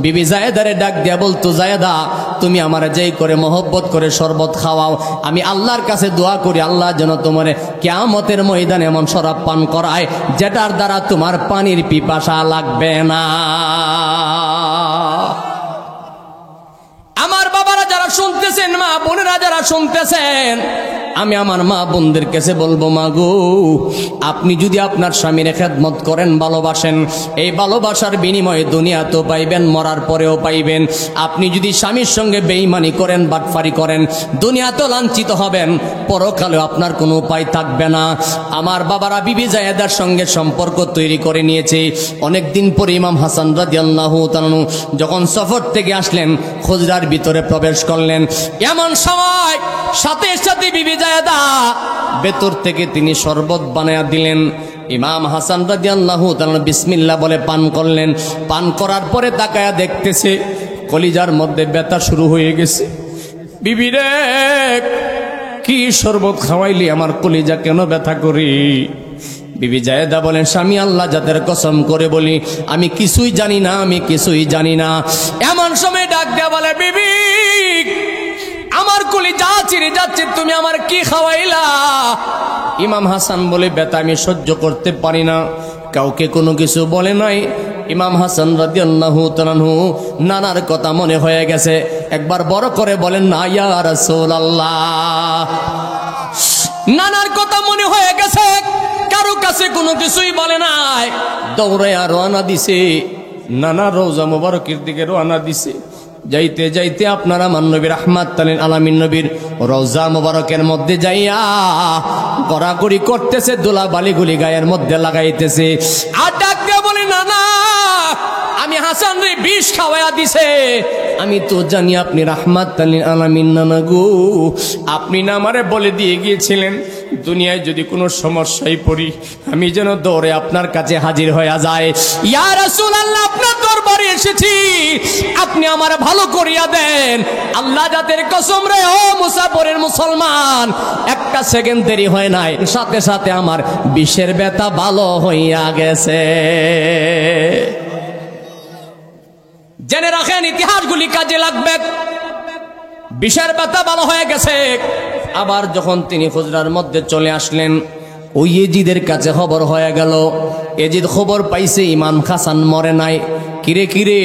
বিবি জায়েদারে ডাক দিয়া বলতো, জায়েদা তুমি আমার যেই করে মহব্বত করে শরবত খাওয়াও, আমি আল্লাহর কাছে দোয়া করি আল্লাহ যেন তোমার কিয়ামতের ময়দানে এমন শরাব পান করায় যেটার দ্বারা তোমার পানির পিপাসা লাগবে না। আমার বাবারা যারা শুনতেছেন, মা বোনেরা যারা শুনতেছেন, আমি আমার মা বোনদের কাছে বলবো, মা গো, আপনি যদি আপনার স্বামীর খেদমত করেন, ভালোবাসেন, এই ভালোবাসার বিনিময়ে দুনিয়া তো পাইবেন, মরার পরেও পাইবেন। আপনি যদি স্বামীর সঙ্গে বেঈমানি করেন, বাটফারি করেন, দুনিয়া তো লাঞ্ছিত হবেন, পরকালেও আপনার কোনো উপায় থাকবে না। আমার বাবারা বিবি জায়েদার সঙ্গে সম্পর্ক তৈরি করে নিয়েছে। অনেকদিন পরে ইমাম হাসান রাদিয়াল্লাহু তাআলা যখন সফর থেকে আসলেন, হুজরার ভিতরে প্রবেশ করলেন। এমন সময় সাথে সাথে বিবি জায়েদা ভেতর থেকে তিনি শরবত বানায়া দিলেন। ইমাম হাসান রাদিয়াল্লাহু তাআলা বিসমিল্লাহ বলে পান করলেন। পান করার পরে তাকায়া দেখতেছে কলিজার মধ্যে ব্যথা শুরু হয়ে গেছে। বিবি রে, কি শরবত খাওয়াইলি, আমার কলিজা কেন ব্যথা করি? বিবি জায়েদা বলেন, স্বামী আল্লাহ জাতের কসম করে বলি, আমি কিছুই জানি না, আমি কিছুই জানি না। এমন সময় ডাক দেয়া বলে, বিবি আমার কলিজা চিরে যাচ্ছে, তুমি আমার কি খাওয়াইলা? ইমাম হাসান বলে, ব্যথা আমি সহ্য করতে পারি না। কাউকে কোনো কিছু বলে নাই। ইমাম হাসান রাদিয়াল্লাহু তাআলা নানার কথা মনে হয়ে গেছে, একবার বড় করে বলেন না, ইয়া রাসূলুল্লাহ। নানার কথা মনে হয়ে গেছে, কারো কাছে কোনো কিছুই বলে নাই। দৌড়াইয়া রওনা দিছে, নানা রওজা মুবারকের দিকে রওনা দিছে। যাইতে যাইতে আপনারা আমার নবী রাহমাতুল আলামিন নবীর রওজা মুবারকের মধ্যে যাইয়া গড়াগড়ি করতেছে, ধুলা বালিগুলি গায়ের মধ্যে লাগাইতেছে। আর ডাক দিয়ে বলে, নানা আমি হাসান রে বিষ খাওয়াইয়া দিছে। আমি তো জানি আপনি রাহমাতুল লিল আলামিন না গো, আপনি না আমারে বলে দিয়ে গিয়েছিলেন দুনিয়ায় যদি কোনো সমস্যায় পড়ি আমি যেন দৌড়ে আপনার কাছে হাজির হয়ে যায়। ইয়া রাসূলুল্লাহ, আপনার দরবারে এসেছি, আপনি আমার ভালো করিয়া দেন। আল্লাহ জাতের কসম রে, ও মুসাফিরের মুসলমান, একটা সেকেন্ড দেরি হয় নাই, সাথে সাথে আমার বিষের ব্যথা ভালো হইয়া গেছে। জেনে রাখেন, ইতিহাসগুলি কাজে লাগবে। বিষের ব্যথা ভালো হয়ে গেছে। আবার যখন তিনি হুজরার মধ্যে চলে আসলেন, ওই এজিদের কাছে খবর হয়ে গেল। এজিদ খবর পাইছে ইমাম হাসান মরে নাই। কিরে কিরে,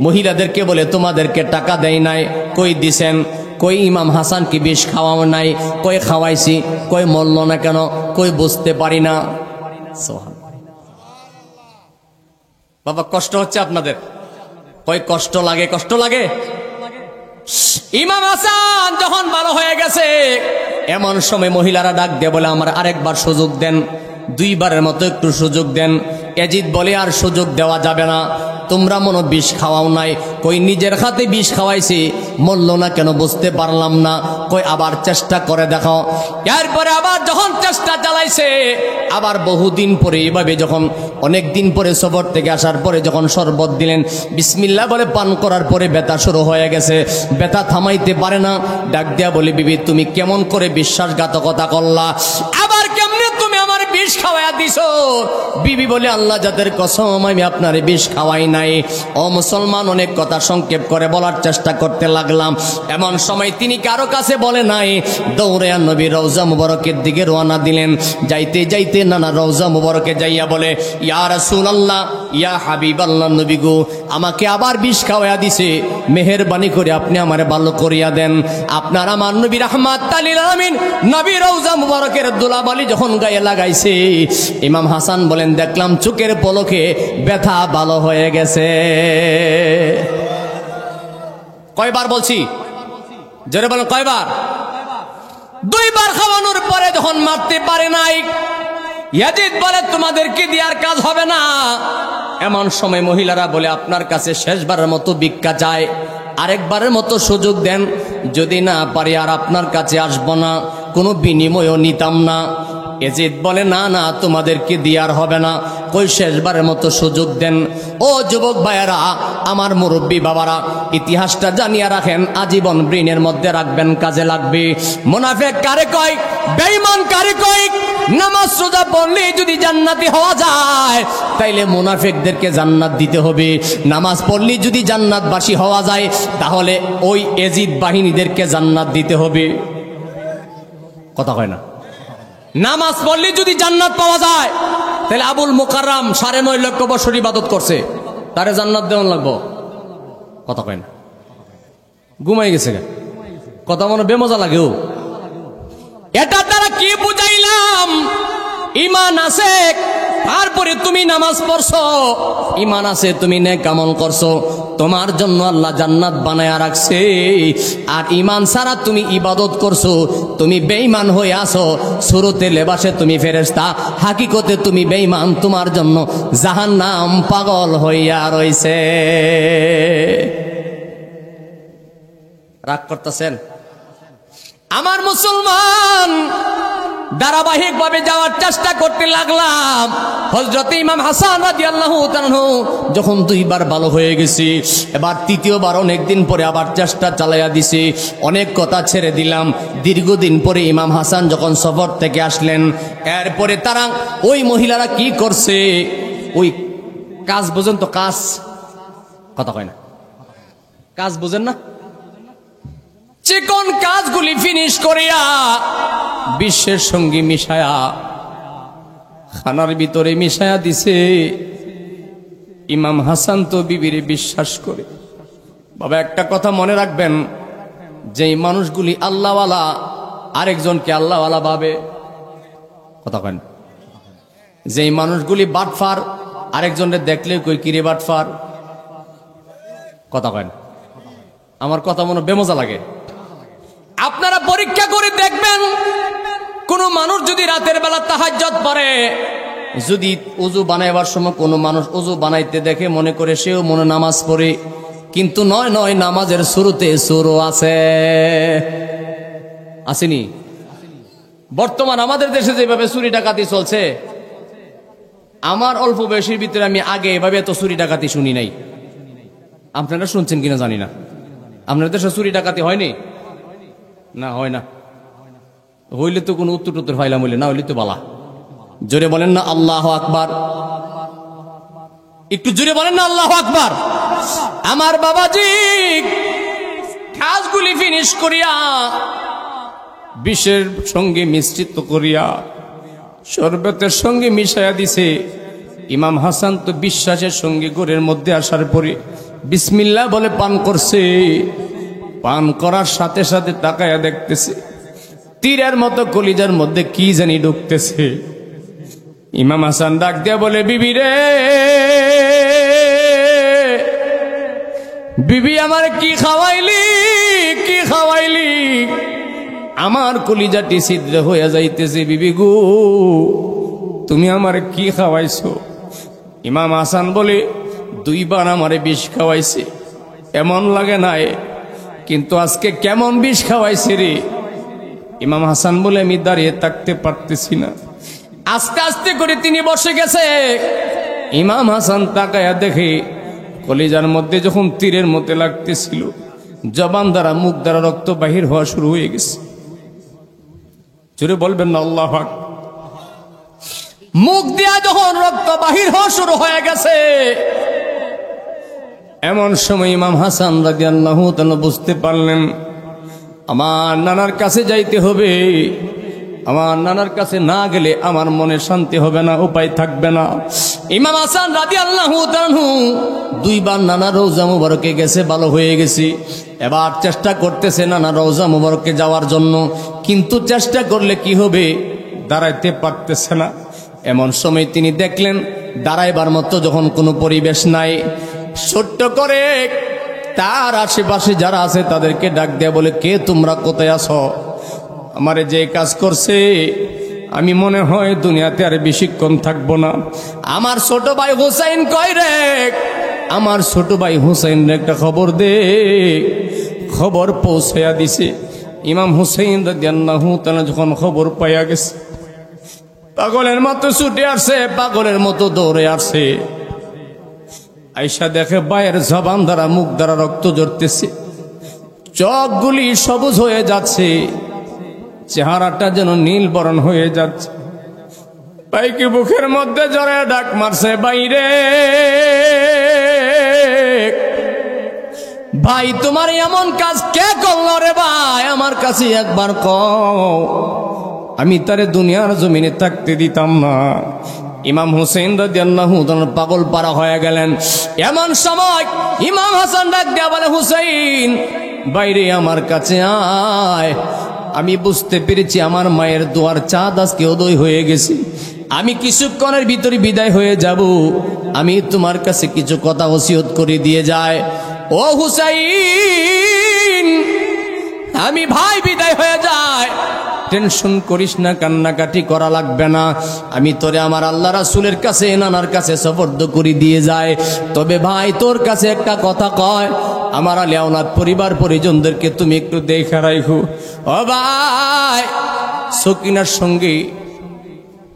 মহিলাদেরকে বলে তোমাদেরকে টাকা দেয় নাই, কই দিছেন? কই ইমাম হাসান কি বিষ খাওয়াও নাই? কই খাওয়াইছি। কই মরল না কেন? কই বুঝতে পারি না। বাবা কষ্ট হচ্ছে আপনাদের? কই কষ্ট লাগে? কষ্ট লাগে। ইমাম হাসান যখন ভালো হয়ে গেছে, এমন সময় মহিলারা ডাক দিয়ে বলে আমার আরেকবার সুযোগ দেন, দুইবারের মতো একটু সুযোগ দেন। এজিদ বলে আর সুযোগ দেওয়া যাবে না, তোমরা মনে বিষ খাওয়াও নাই। কই নিজের হাতে বিষ খাওয়াইছি, মরল না কেন বুঝতে পারলাম না। কই আবার চেষ্টা করে দেখো। এরপরে আবার যখন চেষ্টা চালাইছে, আবার বহুদিন পরে এভাবে যখন অনেক দিন পরে সফর থেকে আসার পরে যখন শরবত দিলেন, বিসমিল্লাহ বলে পান করার পরে ব্যথা শুরু হয়ে গেছে। ব্যথা থামাইতে পারে না। ডাক দিয়া বলে বিবি তুমি কেমন করে বিশ্বাসঘাতকতা করলা? আবার কেমনে তুমি আমার বিষ খাওয়াইয়া দিছো? বিবি বলে আল্লাহ জাতের কসম আমি আপনার বিষ খাওয়াই নাই। ও মুসলমান, অনেক কথা সংক্ষেপ করে বলার চেষ্টা করতে লাগলাম। এমন সময় তিনি কারো কাছে বলে নাই, দৌড়ে নবী রওজা মুবারকের দিকে রওনা দিলেন। যাইতে যাইতে নানা রওজা মুবারকে যাইয়া বলে ইয়া রাসূলুল্লাহ, ইয়া হাবিবাল্লাহ, নবী গো আমাকে আবার বিষ খাওয়াইয়া দিছে, মেহেরবানি করে আপনি আমারে ভালো করিয়া দেন। আপনার আমার নবী রাহমাতুল লিল আলামিন নবী রওজা মুবারকের দুলাবালি যখন গায়ে লাগাইছে, ইমাম হাসান বলেন দেখলাম চোখের পলকে ব্যথা ভালো হয়ে গেছে। কয়বার বলছি? জোরে বলেন কয়বার? দুইবার খাওয়ানোর পরে যখন মারতে পারে নাই, ইয়াজিদ বলে তোমাদেরকে দেওয়ার কাজ হবে না। এমন সময় মহিলারা বলে আপনার কাছে শেষবারের মতো ভিক্ষা চায়, আরেকবারের মতো সুযোগ দেন, যদি না পারি আর আপনার কাছে আসবো না, কোনো বিনিময়ও নিতাম না। এজিদ বলে না না, তোমাদেরকে দেওয়ার হবে না, কই শেষবারের মতো সুযোগ দেন। ও যুবক ভাইয়েরা, আমার মুরব্বী বাবারা, ইতিহাসটা জানিয়ে রাখেন, আজীবন ব্রেনের মধ্যে রাখবেন, কাজে লাগবে। মুনাফিক কারে কয়? বেঈমান কারে কয়? নামাজ রোজা পড়লে যদি জান্নাতি হওয়া যায়, তাইলে মুনাফিকদেরকে জান্নাত দিতে হবে। নামাজ পড়লে যদি জান্নাতবাসী হওয়া যায়, তাহলে ওই এজিদ বাহিনীদেরকে জান্নাত দিতে হবে। কথা কয় না? নামাজ পড়লে যদি জান্নাত পাওয়া যায়, তাহলে আবুল মুকাররম 9.5 লক্ষ বছর ইবাদত করছে, তারে জান্নাত দেওয়া লাগবো। কথা কয় না? ঘুমাই গেছে। কথা মনে বেমজা লাগেও। এটা তারা কি বুঝাইলাম? ঈমান আছে, তারপরে তুমি নামাজ পড়ছো, ঈমান আছে, তুমি নেক আমল করছো, তোমার জন্য আল্লাহ জান্নাত বানায়া রাখছে। আর ঈমান ছাড়া তুমি ইবাদত করছো, তুমি বেঈমান হয়ে আছো। সুরতে লেবাসে তুমি ফেরেশতা, হাকিকতে তুমি বেঈমান, তোমার জন্য জাহান্নাম পাগল হইয়া রইছে। রাগ করতেছেন? আমার মুসলমান, ধারাবাহিকভাবে যাওয়ার চেষ্টা করতে লাগলাম। হযরত ইমাম হাসান রাদিয়াল্লাহু তাআলা যখন দুইবার ভালো হয়ে গেছি, এবার তৃতীয়বার অনেকদিন পরে আবার চেষ্টা চালাইয়া দিছি, অনেক কথা ছেড়ে দিলাম। দীর্ঘদিন পরে ইমাম হাসান যখন সফর থেকে আসলেন, এরপরে তারা ওই মহিলারা কি করছে? ওই কাজ বুঝেন তো? কাজ, কথা কয় না? কাজ বুঝেন না? চিকন কাজগুলি ফিনিশ করিয়া বিশ্বের সঙ্গী মিশায়া খানার ভিতরে মিশায়া দিছে। ইমাম হাসান তো বিবিরে বিশ্বাস করে। বাবা একটা কথা মনে রাখবেন, যে মানুষগুলি আল্লাহওয়ালা আরেকজনকে আল্লাহওয়ালা ভাবে। কথা কেন? যে মানুষগুলি বাটফার, আরেকজনের দেখলে কই কিরে বাটফার। কথা কেন? আমার কথা মনে বেমজা লাগে। আপনারা পরীক্ষা করে দেখবেন, কোন মানুষ যদি রাতের বেলা তাহাজ্জুদ পড়ে, যদি উজু বানাইবার সময় কোনো মানুষ উজু বানাইতে দেখে মনে করে সেও মনে নামাজ পড়ে, কিন্তু নয় নয়, নামাজের শুরুতে সুরও আছে। আসেনি? বর্তমান আমাদের দেশে যেভাবে চুরি ডাকাতি চলছে, আমার অল্প বয়সের ভিতরে আমি আগে এভাবে এত চুরি ডাকাতি শুনি নাই। আপনারা শুনছেন কিনা জানি না। আপনাদের দেশে চুরি ডাকাতি হয়নি? না, হয় না। হইলে তো কোনো উত্তর টুত্তর ফাইলাম, হইলে না হইলে তো বালা। জোরে বলেন না আল্লাহ আকবার, একটু জোরে বলেন না আল্লাহ আকবার। আমার বাবাজি কাজগুলি ফিনিশ করিয়া বিষের সঙ্গে মিশ্রিত করিয়া শরবতের সঙ্গে মিশাইয়া দিছে। ইমাম হাসান তো বিশ্বাসের সঙ্গে ঘরের মধ্যে আসার পরে বিসমিল্লাহ বলে পান করছে। পান করার সাথে সাথে তাকায়া দেখতেছে তীরের মতো কলিজার মধ্যে কি জানি ঢুকতেছে। ইমাম হাসান ডাক দিয়া বলে, বিবি রে, বিবি আমার কি খাওয়াইলি, কি খাওয়াইলি? আমার কলিজাটি ছিদ্র হইয়া যাইতেছে। বিবি গো, তুমি আমার কি খাওয়াইছো? ইমাম হাসান বলে, 2 বার আমারে বিষ খাওয়াইছে, এমন লাগে নাই, কিন্তু আজকে কেমন বিষ খাওয়াইছে রে? ইমাম হাসান বলে, আমি দাঁড়িয়ে থাকতে পারতেছি না। আস্তে আস্তে করে তিনি বসে গেছে। ইমাম হাসান তাকায়া দেখে কলিজার মধ্যে যখন তীরের মধ্যে লাগতেছিল, জবান দ্বারা মুখ দ্বারা রক্ত বাহির হওয়া শুরু হয়ে গেছে। জোরে বলবেন না আল্লাহু আকবার। মুখ দিয়া যখন রক্ত বাহির হওয়া শুরু হয়ে গেছে, এমন সময় ইমাম হাসান রাদিয়াল্লাহু তাআলা বুঝতে পারলেন আমার নানার কাছে যাইতে হবে। আমার নানার কাছে না গেলে আমার মনে শান্তি হবে না, উপায় থাকবে না। ইমাম হাসান রাদিয়াল্লাহু তাআলা 2 বার নানা রওজা মুবারকে গেছে, ভালো হয়ে গেছে। এবার চেষ্টা করতেছে নানা রওজা মুবারকে যাওয়ার জন্য, কিন্তু চেষ্টা করলে কি হবে, দাঁড়াইতে পারতেছে না। এমন সময় তিনি দেখলেন দাঁড়াইবার মতো যখন কোনো পরিবেশ নাই, ছোট্ট করে তার আশেপাশে যারা আছে তাদেরকে ডাক দেয়া বলে, কে তোমরা, কোথায় আছো? আমারে যে কাজ করছে, আমি মনে হয় দুনিয়াতে আর বেশিক্ষণ থাকবো না। আমার ছোট ভাই হুসাইন কই রে? আমার ছোট ভাই হুসাইন একটা খবর দে। খবর পৌঁছাইয়া দিছে। ইমাম হুসাইন রাদিয়াল্লাহু তাআলা যখন খবর পাইয়া গেছে, পাগলের মতো ছুটে আসছে, পাগলের মতো দৌড়ে আসছে। আয়েশা দেখে ভাইয়ের জবান দ্বারা মুখ দ্বারা রক্ত ঝরতেছে, চোখগুলি সবুজ হয়ে যাচ্ছে, চেহারাটা যেন নীল বরণ হয়ে যাচ্ছে। ভাইকে বুকের মধ্যে জড়ে ডাক মারছে, বাইরে ভাই, তোমার এমন কাজ কে করলো রে ভাই? আমার কাছে একবার কও, আমি তারে দুনিয়ার জমিনে থাকতে দিতাম না। ইমাম হুসাইন রাদিয়াল্লাহু তাআলা পাগল পারা হয়ে গেলেন। এমন সময় ইমাম হাসান ডাক দিয়া বলে, হুসাইন বাইরে আমার কাছে আয়। আমি বুঝতে পেরেছি আমার মায়ের দোয়ার চাঁদ আজকে উদয় হয়ে গেছে। আমি কিছুক্ষণের ভিতরে বিদায় হয়ে যাব। আমি তোমার কাছে কিছু কথা ওসিয়ত করে দিয়ে যায়। ও হুসাইন, আমি ভাই বিদায় হয়ে যায়, টেনশন করিস না, কান্নাকাটি করা লাগবে না। আমি তোরে আমার আল্লাহ রাসূলের কাছে, নানার কাছে সুপর্দ করে দিয়ে যায়। তবে ভাই, তোর কাছে একটা কথা কয়, আমার আলে আওলাদ পরিবার পরিজনদেরকে তুমি একটু দেখা রাখো। ও ভাই, সকিনার সঙ্গে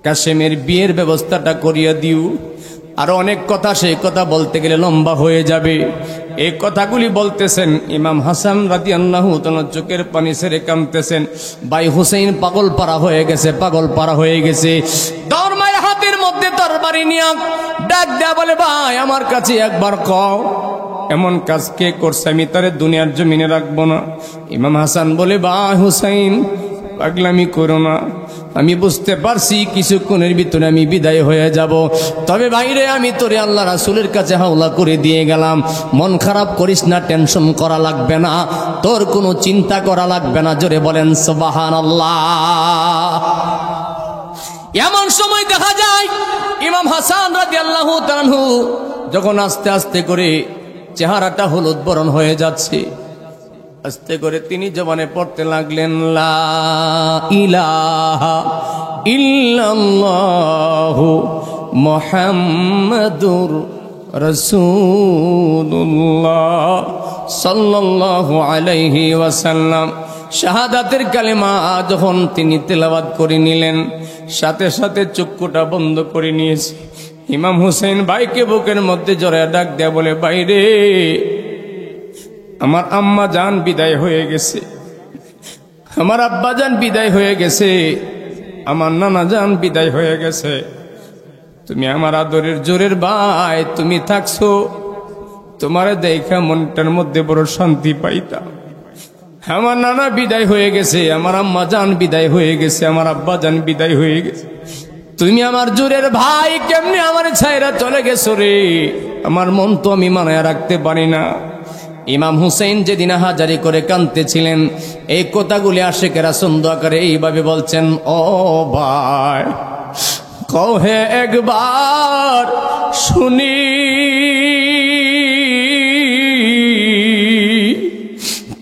কাশেমের বিয়ের ব্যবস্থাটা করিয়া দিও। আরো অনেক কথা, সেই কথা বলতে গেলে লম্বা হয়ে যাবে। এই কথাগুলি বলতেছেন ইমাম হাসান রাদিয়াল্লাহু তাআলা চোখের পানি ছেড়ে কাঁদতেছেন। ভাই হুসাইন পাগল পারা হয়ে গেছে, পাগল পারা হয়ে গেছে। দরমায়ের হাতের মধ্যে তরবারি নিয়ে ডাক দেয়া বলে, ভাই আমার কাছে একবার কও, এমন কাজ কে করছে? আমি তারে দুনিয়ার জমিনে রাখবো না। ইমাম হাসান বলে, ভাই হুসাইন পাগলামি করো না, আমি বুঝতে পারছি কিছুক্ষণের ভিতরে আমি বিদায় হয়ে যাব। তবে ভাইরে, আমি তোরে আল্লাহ রাসূলের কাছে হাওলা করে দিয়ে গেলাম। মন খারাপ করিস না, টেনশন করা লাগবে না, তোর কোনো চিন্তা করা লাগবে না। জোরে বলেন সুবহানাল্লাহ। এমন সময় দেখা যায় ইমাম হাসান রাদিয়াল্লাহু তাআলা যখন আস্তে আস্তে করে চেহারাটা হলুদ বরণ হয়ে যাচ্ছে, আস্তে করে তিনি জবানে পড়তে লাগলেন, লা ইলাহা ইল্লাল্লাহু মুহাম্মাদুর রাসূলুল্লাহ সাল্লাল্লাহু আলাইহি ওয়াসাল্লাম। শাহাদাতের কালেমা যখন তিনি তেলাওয়াত করে নিলেন, সাথে সাথে চক্ষুটা বন্ধ করে নিয়েছে। ইমাম হুসেন ভাইকে বুকের মধ্যে জড়ায় ডাক দেয়া বলে, বাইরে আমার আম্মা জান বিদায় হয়ে গেছে, আমার আব্বা জান বিদায় হয়ে গেছে, আমার নানা জান বিদায় হয়ে গেছে। তুমি আমার আদরের জোরের ভাই, তুমি থাকছো, তোমারে দেখা মনটার মধ্যে বড় শান্তি পাইতাম। আমার নানা বিদায় হয়ে গেছে, আমার আম্মা জান বিদায় হয়ে গেছে, আমার আব্বা জান বিদায় হয়ে গেছে, তুমি আমার জোরের ভাই কেমনে আমার ছাইরা চলে গেছো রে, আমার মন তো আমি মানায় রাখতে পারি না। ইমাম হুসেন যেদিন হাজারি করে কাঁদতেছিলেন, এই কথাগুলি আশিকেরা সুন্দর আকারে এইভাবে বলছেন, ও ভাই কহে একবার শুনি,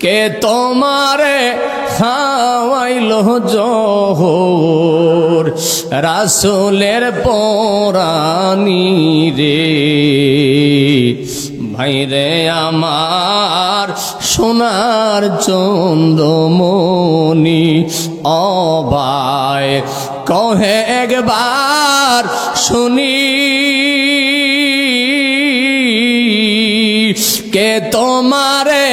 কে তোমারে খাওয়াইল জোহর রাসূলের পরানি রে, ভাইরে আমার সোনার চন্দ্রমণি, ও ভাই কহে একবার শুনি, কে তোমারে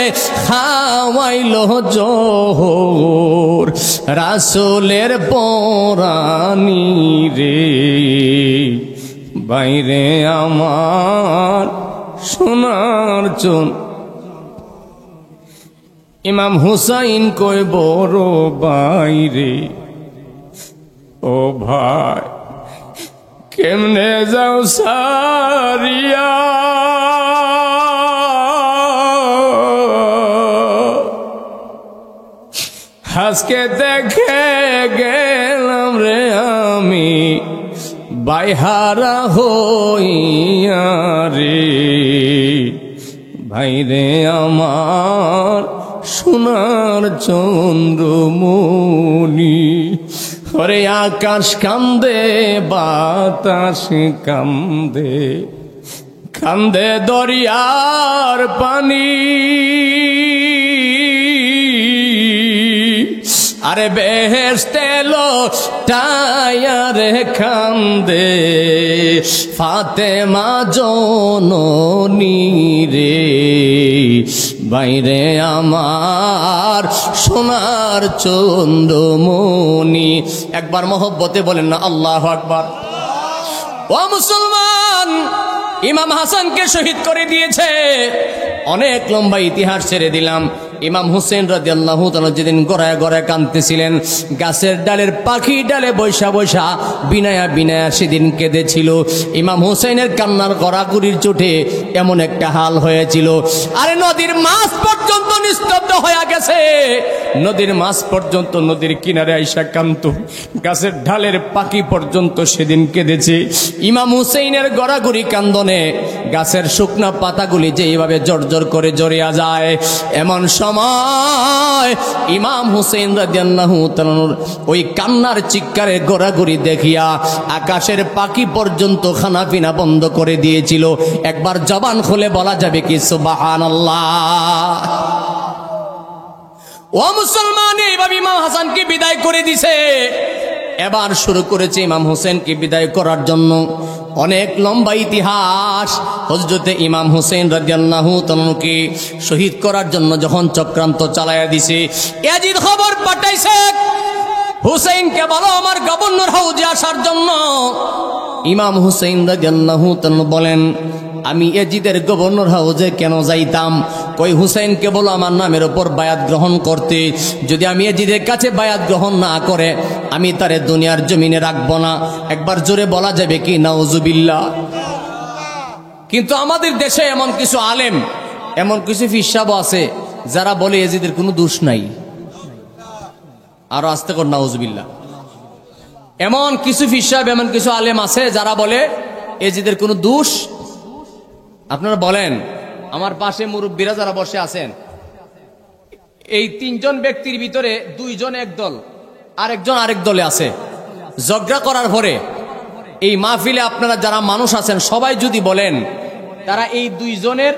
খাওয়াইল জোহর রাসূলের পরানি রে, বাইরে আমার সোনার চন। ইমাম হুসাইন কই বড় বাইরে, ও ভাই কেমনে যাও সারিয়া, আজকে দেখে গেলাম রে আমি বাইহারা হইয়া রে, ভাইরে আমার সোনার চন্দ্রমণি। ওরে আকাশ কান্দে বাতাস কান্দে, কান্দে দরিয়ার পানি, আরে বেহেশতে লোটায়ারে কান্দে ফাতেমা জননী রে, বাইরে আমার সোনার চন্দ্রমণি। একবার মহব্বতে বলেন না আল্লাহু আকবার। ও মুসলমান, ইমাম হাসানকে শহীদ করে দিয়েছে। অনেক লম্বা ইতিহাস ছেড়ে দিলাম। ইমাম হুসেন রাদিয়াল্লাহু তাআলা যেদিন গড়ায় গড়ায় কাঁদতেছিলেন, গাছের ডালের পাখি ডালে বৈশা বৈশা বিনায়া বিনায়া সেদিন কেঁদেছিল। ইমাম হুসেনের কান্নার গড়াগড়ির চোটে এমন একটা হাল হয়েছিল, আরে নদীর মাছ পর্যন্ত নিস্তব্ধ হয়ে গেছে। নদীর মাছ পর্যন্ত নদীর কিনারে আইসা কান্ত, গাছের ঢালের পাখি পর্যন্ত সেদিন কেঁদেছে। ইমাম হুসেনের গড়াগড়ি কান্দনে গাছের শুকনা পাতাগুলি যেভাবে জর্জর করে জড়িয়া যায়, এমন সময় ইমাম হুসেন রাদিয়াল্লাহু তাআলা ওই কান্নার চিৎকারে গড়াগড়ি দেখিয়া আকাশের পাখি পর্যন্ত খানাপিনা বন্ধ করে দিয়েছিল। একবার জবান খুলে বলা যাবে কি সুবহানাল্লাহ। ও মুসলমান, এইভাবে ইমাম হাসানকে বিদায় করে দিছে। এবার শুরু করেছে ইমাম হোসেনকে বিদায় করার জন্য অনেক লম্বা ইতিহাস। হযরতে ইমাম হোসেন রাদিয়াল্লাহু তাআলাকে শহীদ করার জন্য যখন চক্রান্ত চালায়া দিছে, ইয়াজিদ খবর পাঠাইছে হুসাইনকে বলো আমার গভর্নর হাউজে আসার জন্য। ইমাম হুসাইন রাদিয়াল্লাহু তাআলা বলেন, আমি ইয়াজিদের গভর্নর হাউজে কেন যাইতাম? কই হুসাইনকে বলো আমার নামের উপর বায়াত গ্রহণ করতে। যদি আমি ইয়াজিদের কাছে বায়াত গ্রহণ না করে আমি তারে দুনিয়ার জমিনে রাখবো না। একবার জোরে বলা যাবে কি নাউজুবিল্লাহ। কিন্তু আমাদের দেশে এমন কিছু আলেম, এমন কিছু ফিসাব আছে যারা বলে ইয়াজিদের কোনো দোষ নাই। আরো আস্তে কর নাউজুবিল্লাহ। এমন কিছু ফিসাব, এমন কিছু আলেম আছে যারা বলে ইয়াজিদের কোনো দোষ। আপনারা বলেন, আমার পাশে মুরব্বীরা যারা বসে আছেন, এই তিনজন ব্যক্তির ভিতরে দুইজন এক দল, আরেকজন আরেক দলে আছে। ঝগড়া করার পরে এই মাহফিলে আপনারা যারা মানুষ আছেন সবাই যদি বলেন তারা এই দুইজনের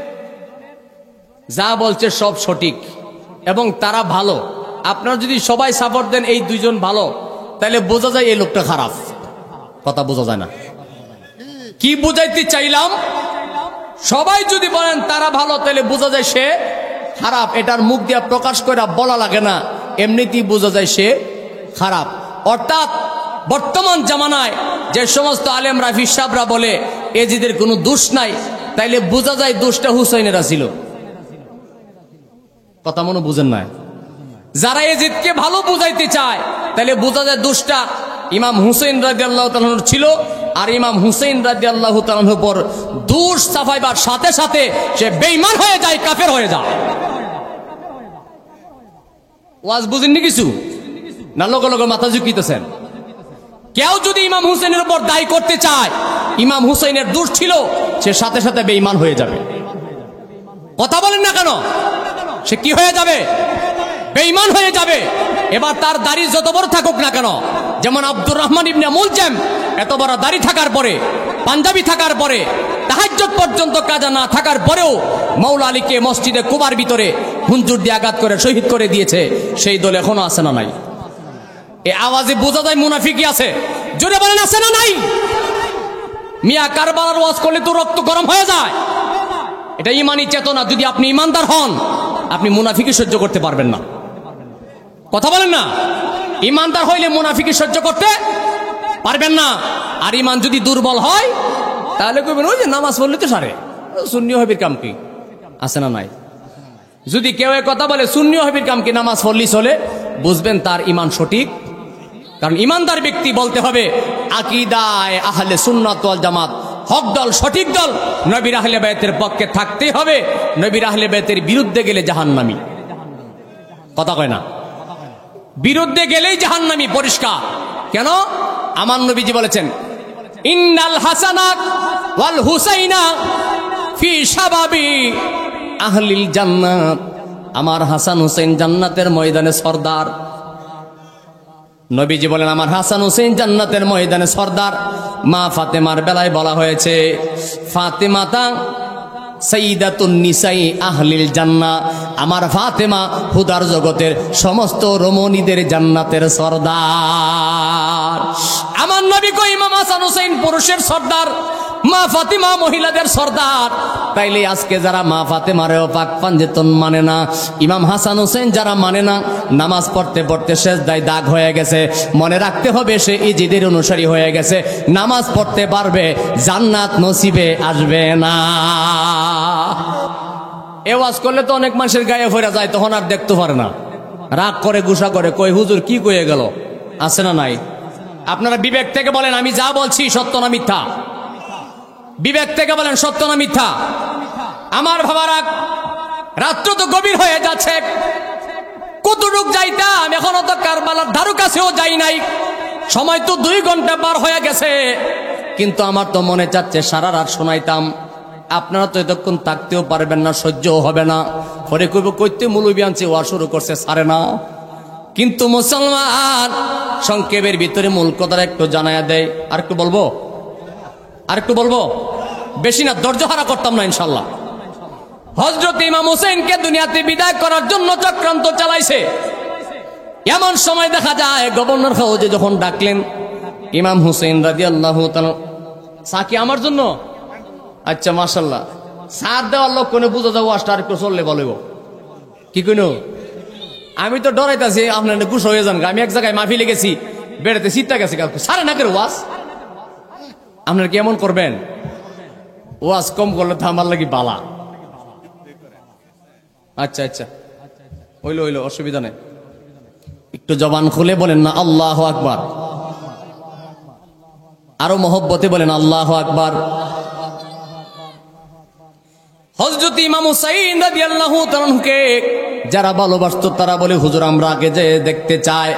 যা বলছে সব সঠিক এবং তারা ভালো, আপনারা যদি সবাই সাপোর্ট দেন এই দুইজন ভালো, তাহলে বোঝা যায় এই লোকটা খারাপ। কথা বোঝা যায় না? কি বুঝাইতে চাইলাম? সবাই যদি বলেন তারা ভালো, তাহলে বোঝা যায় সে খারাপ। এটার মুখ দিয়ে প্রকাশ করে বলা লাগে না, এমনিতেই বোঝা যায় সে খারাপ। অর্থাৎ বর্তমান জামানায় যে সমস্ত আলেম রাফি সাহরা বলে এজিদের কোনো দোষ নাই, তাইলে বোঝা যায় দোষটা হুসাইনের ছিল। কথা মনে বুঝেন না? যারা এজিদকে ভালো বুঝাইতে চায় তাহলে বোঝা যায় দোষটা ইমাম হুসাইন রাদিয়াল্লাহু তাআলার ছিল। আর ইমাম হুসাইন রাদিয়াল্লাহু তাআলার উপর দোষ চাপাইবার সাথে সাথে সে বেঈমান হয়ে যায়, কাফের হয়ে যায়। ওয়াজ বুঝেননি কিছু না? লোক লোক মাথা ঝুঁকিতেছেন। কেউ যদি ইমাম হুসাইনের উপর দায়ী করতে চায় ইমাম হুসাইনের দোষ ছিল, সে সাথে সাথে বেঈমান হয়ে যাবে। কথা বলেন না কেন? সে কি হয়ে যাবে? বেঈমান হয়ে যাবে। এবার তার দাড়ি যত বড় থাকুক না কেন, যেমন আব্দুর রহমান ইবনে মুলজাম এত বড় দাড়ি থাকার পরে, পাঞ্জাবি থাকার পরে, তাহাজ্জুদ পর্যন্ত কাজা না থাকার পরেও মৌলা আলীকে মসজিদে কুবার ভিতরে হুঞ্জুর দিয়ে আঘাত করে শহীদ করে দিয়েছে। সেই দল এখনো আছে না নাই? এই আওয়াজে বোঝা যায় মুনাফিকি আছে। জোরে বলেন আছে না নাই? মিয়া কারবালার ওয়াজ করলে তো রক্ত গরম হয়ে যায়। এটা ইমানি চেতনা। যদি আপনি ইমানদার হন, আপনি মুনাফিকি সহ্য করতে পারবেন না। কথা বলেন না? ইমানদার হইলে মুনাফিকি সহ্য করতে পারবেন না। আর ইমান যদি দুর্বল হয় তাহলে কইবেন ওই যে নামাজ পড়লে তো সারে, সুন্নি হবির কাম কি? আছে না নাই? যদি কেউ কথা বলে সুন্নি হবির কাম কি, নামাজ পড়লি চলে, বুঝবেন তার ইমান সঠিক। কারণ ইমানদার ব্যক্তি বলতে হবে আকীদায়ে আহলে সুন্নাত ওয়াল জামাত, হক দল, সঠিক দল, নবীর আহলে বাইতের পক্ষে থাকতেই হবে। নবীর আহলে বাইতের বিরুদ্ধে গেলে জাহান্নামী। কথা কয় না? বিরুদ্ধে গেলেই জাহান্নামী পরিষ্কার। কেন? আমার নবীজি বলেছেন ইন্নাল হাসানা ওয়াল হুসাইনা ফি শাবাবি আহলিল জান্নাত। আমার হাসান হুসাইন জান্নাতের ময়দানে সরদার। নবীজি বলেন আমার হাসান হুসাইন জান্নাতের ময়দানে সরদার। মা ফাতেমার বেলায় বলা হয়েছে ফাতেমাতা সাইয়্যিদাতুন নিসাই আহলিল জান্নাহ। আমার ফাতেমা হুদার জগতের সমস্ত রমণীদের জান্নাতের সরদার। আমার নবী কই ইমাম হাসান হুসাইন পুরুষের সরদার, মা ফাতেমা মহিলাদের সরদার। তাইলে আজকে যারা মা ফাতেমারেও পাক পাঞ্জেতন মানে না, ইমাম হাসান হুসাইন যারা মানে না, নামাজ পড়তে পড়তে সেজদায় দাগ হয়ে গেছে, মনে রাখতে হবে সে ইজিদের অনুসারী হয়ে গেছে। নামাজ পড়তে পারবে, জান্নাত নসিবে আসবে না। এ ওয়াজ করলে তো অনেক মানুষের গায়ে ফেরা যায়, তখন আর দেখতে পারে না, রাগ করে গুসা করে, কই হুজুর কি কয়ে গেল? আছে না নাই? আপনারা বিবেক থেকে বলেন আমি যা বলছি সত্য না মিথ্যা? বিবেক থেকে বলেন সত্য না মিথ্যা? আমার ভাবারা রাত্র তো গভীর হয়ে যাচ্ছে, কতটুক যাইতাম, এখনো তো কারবালার ধারু কাছেও যাই নাই। সময় তো 2 ঘন্টা পার হয়ে গেছে, কিন্তু আমার তো মনে চাচ্ছে সারা রাত শোনাইতাম। আপনারা তো এতক্ষণ থাকতেও পারবেন না, সহ্যও হবে না। পরে কইব কইতে মৌলবি আনছে, ওয়া শুরু করছে, সারে না। কিন্তু মুসলমান সংক্ষেপের ভিতরে মূল কথাটা একটু জানায়া দেয়। আর একটু বলবো, আর একটু বলবো, বেশি না, ধৈর্য হারা করতাম না ইনশাল্লাহ। হযরত ইমাম হোসেনকে দুনিয়াতে বিদায় করার জন্য চক্রান্ত চালাইছে। এমন সময় দেখা যায় গভর্নর হাউজে যখন ডাকলেন ইমাম হুসাইন রাদিয়াল্লাহু তাআলা, সাকি আমার জন্য? আচ্ছা মাশাআল্লাহ, সার দেওয়ার লোক কোনে বুঝা যাবো, আসটা আর একটু চললে বলবো কি কইনো? আমি তো ডরাইতাছি আপনার গুছ হয়ে যান। আমি এক জায়গায় মাহফিলে গেছি, বেড়াতে শীতটা গেছে, সারে না করে ওয়াজ। আপনারা কি এমন করবেন? ওয়াজ কম করলে তো আমার লাগি বালা। আচ্ছা আচ্ছা, হইলো হইলো, অসুবিধা নেই। একটু জবান খুলে বলেন না আল্লাহু আকবার, আরো মহব্বতে বলেন আল্লাহু আকবার। হযরত ইমাম হুসাইন রাদিয়াল্লাহু তাআলাকে যারা ভালোবাসতো তারা বলে হুজুর আমরা আগে যে দেখতে চাই।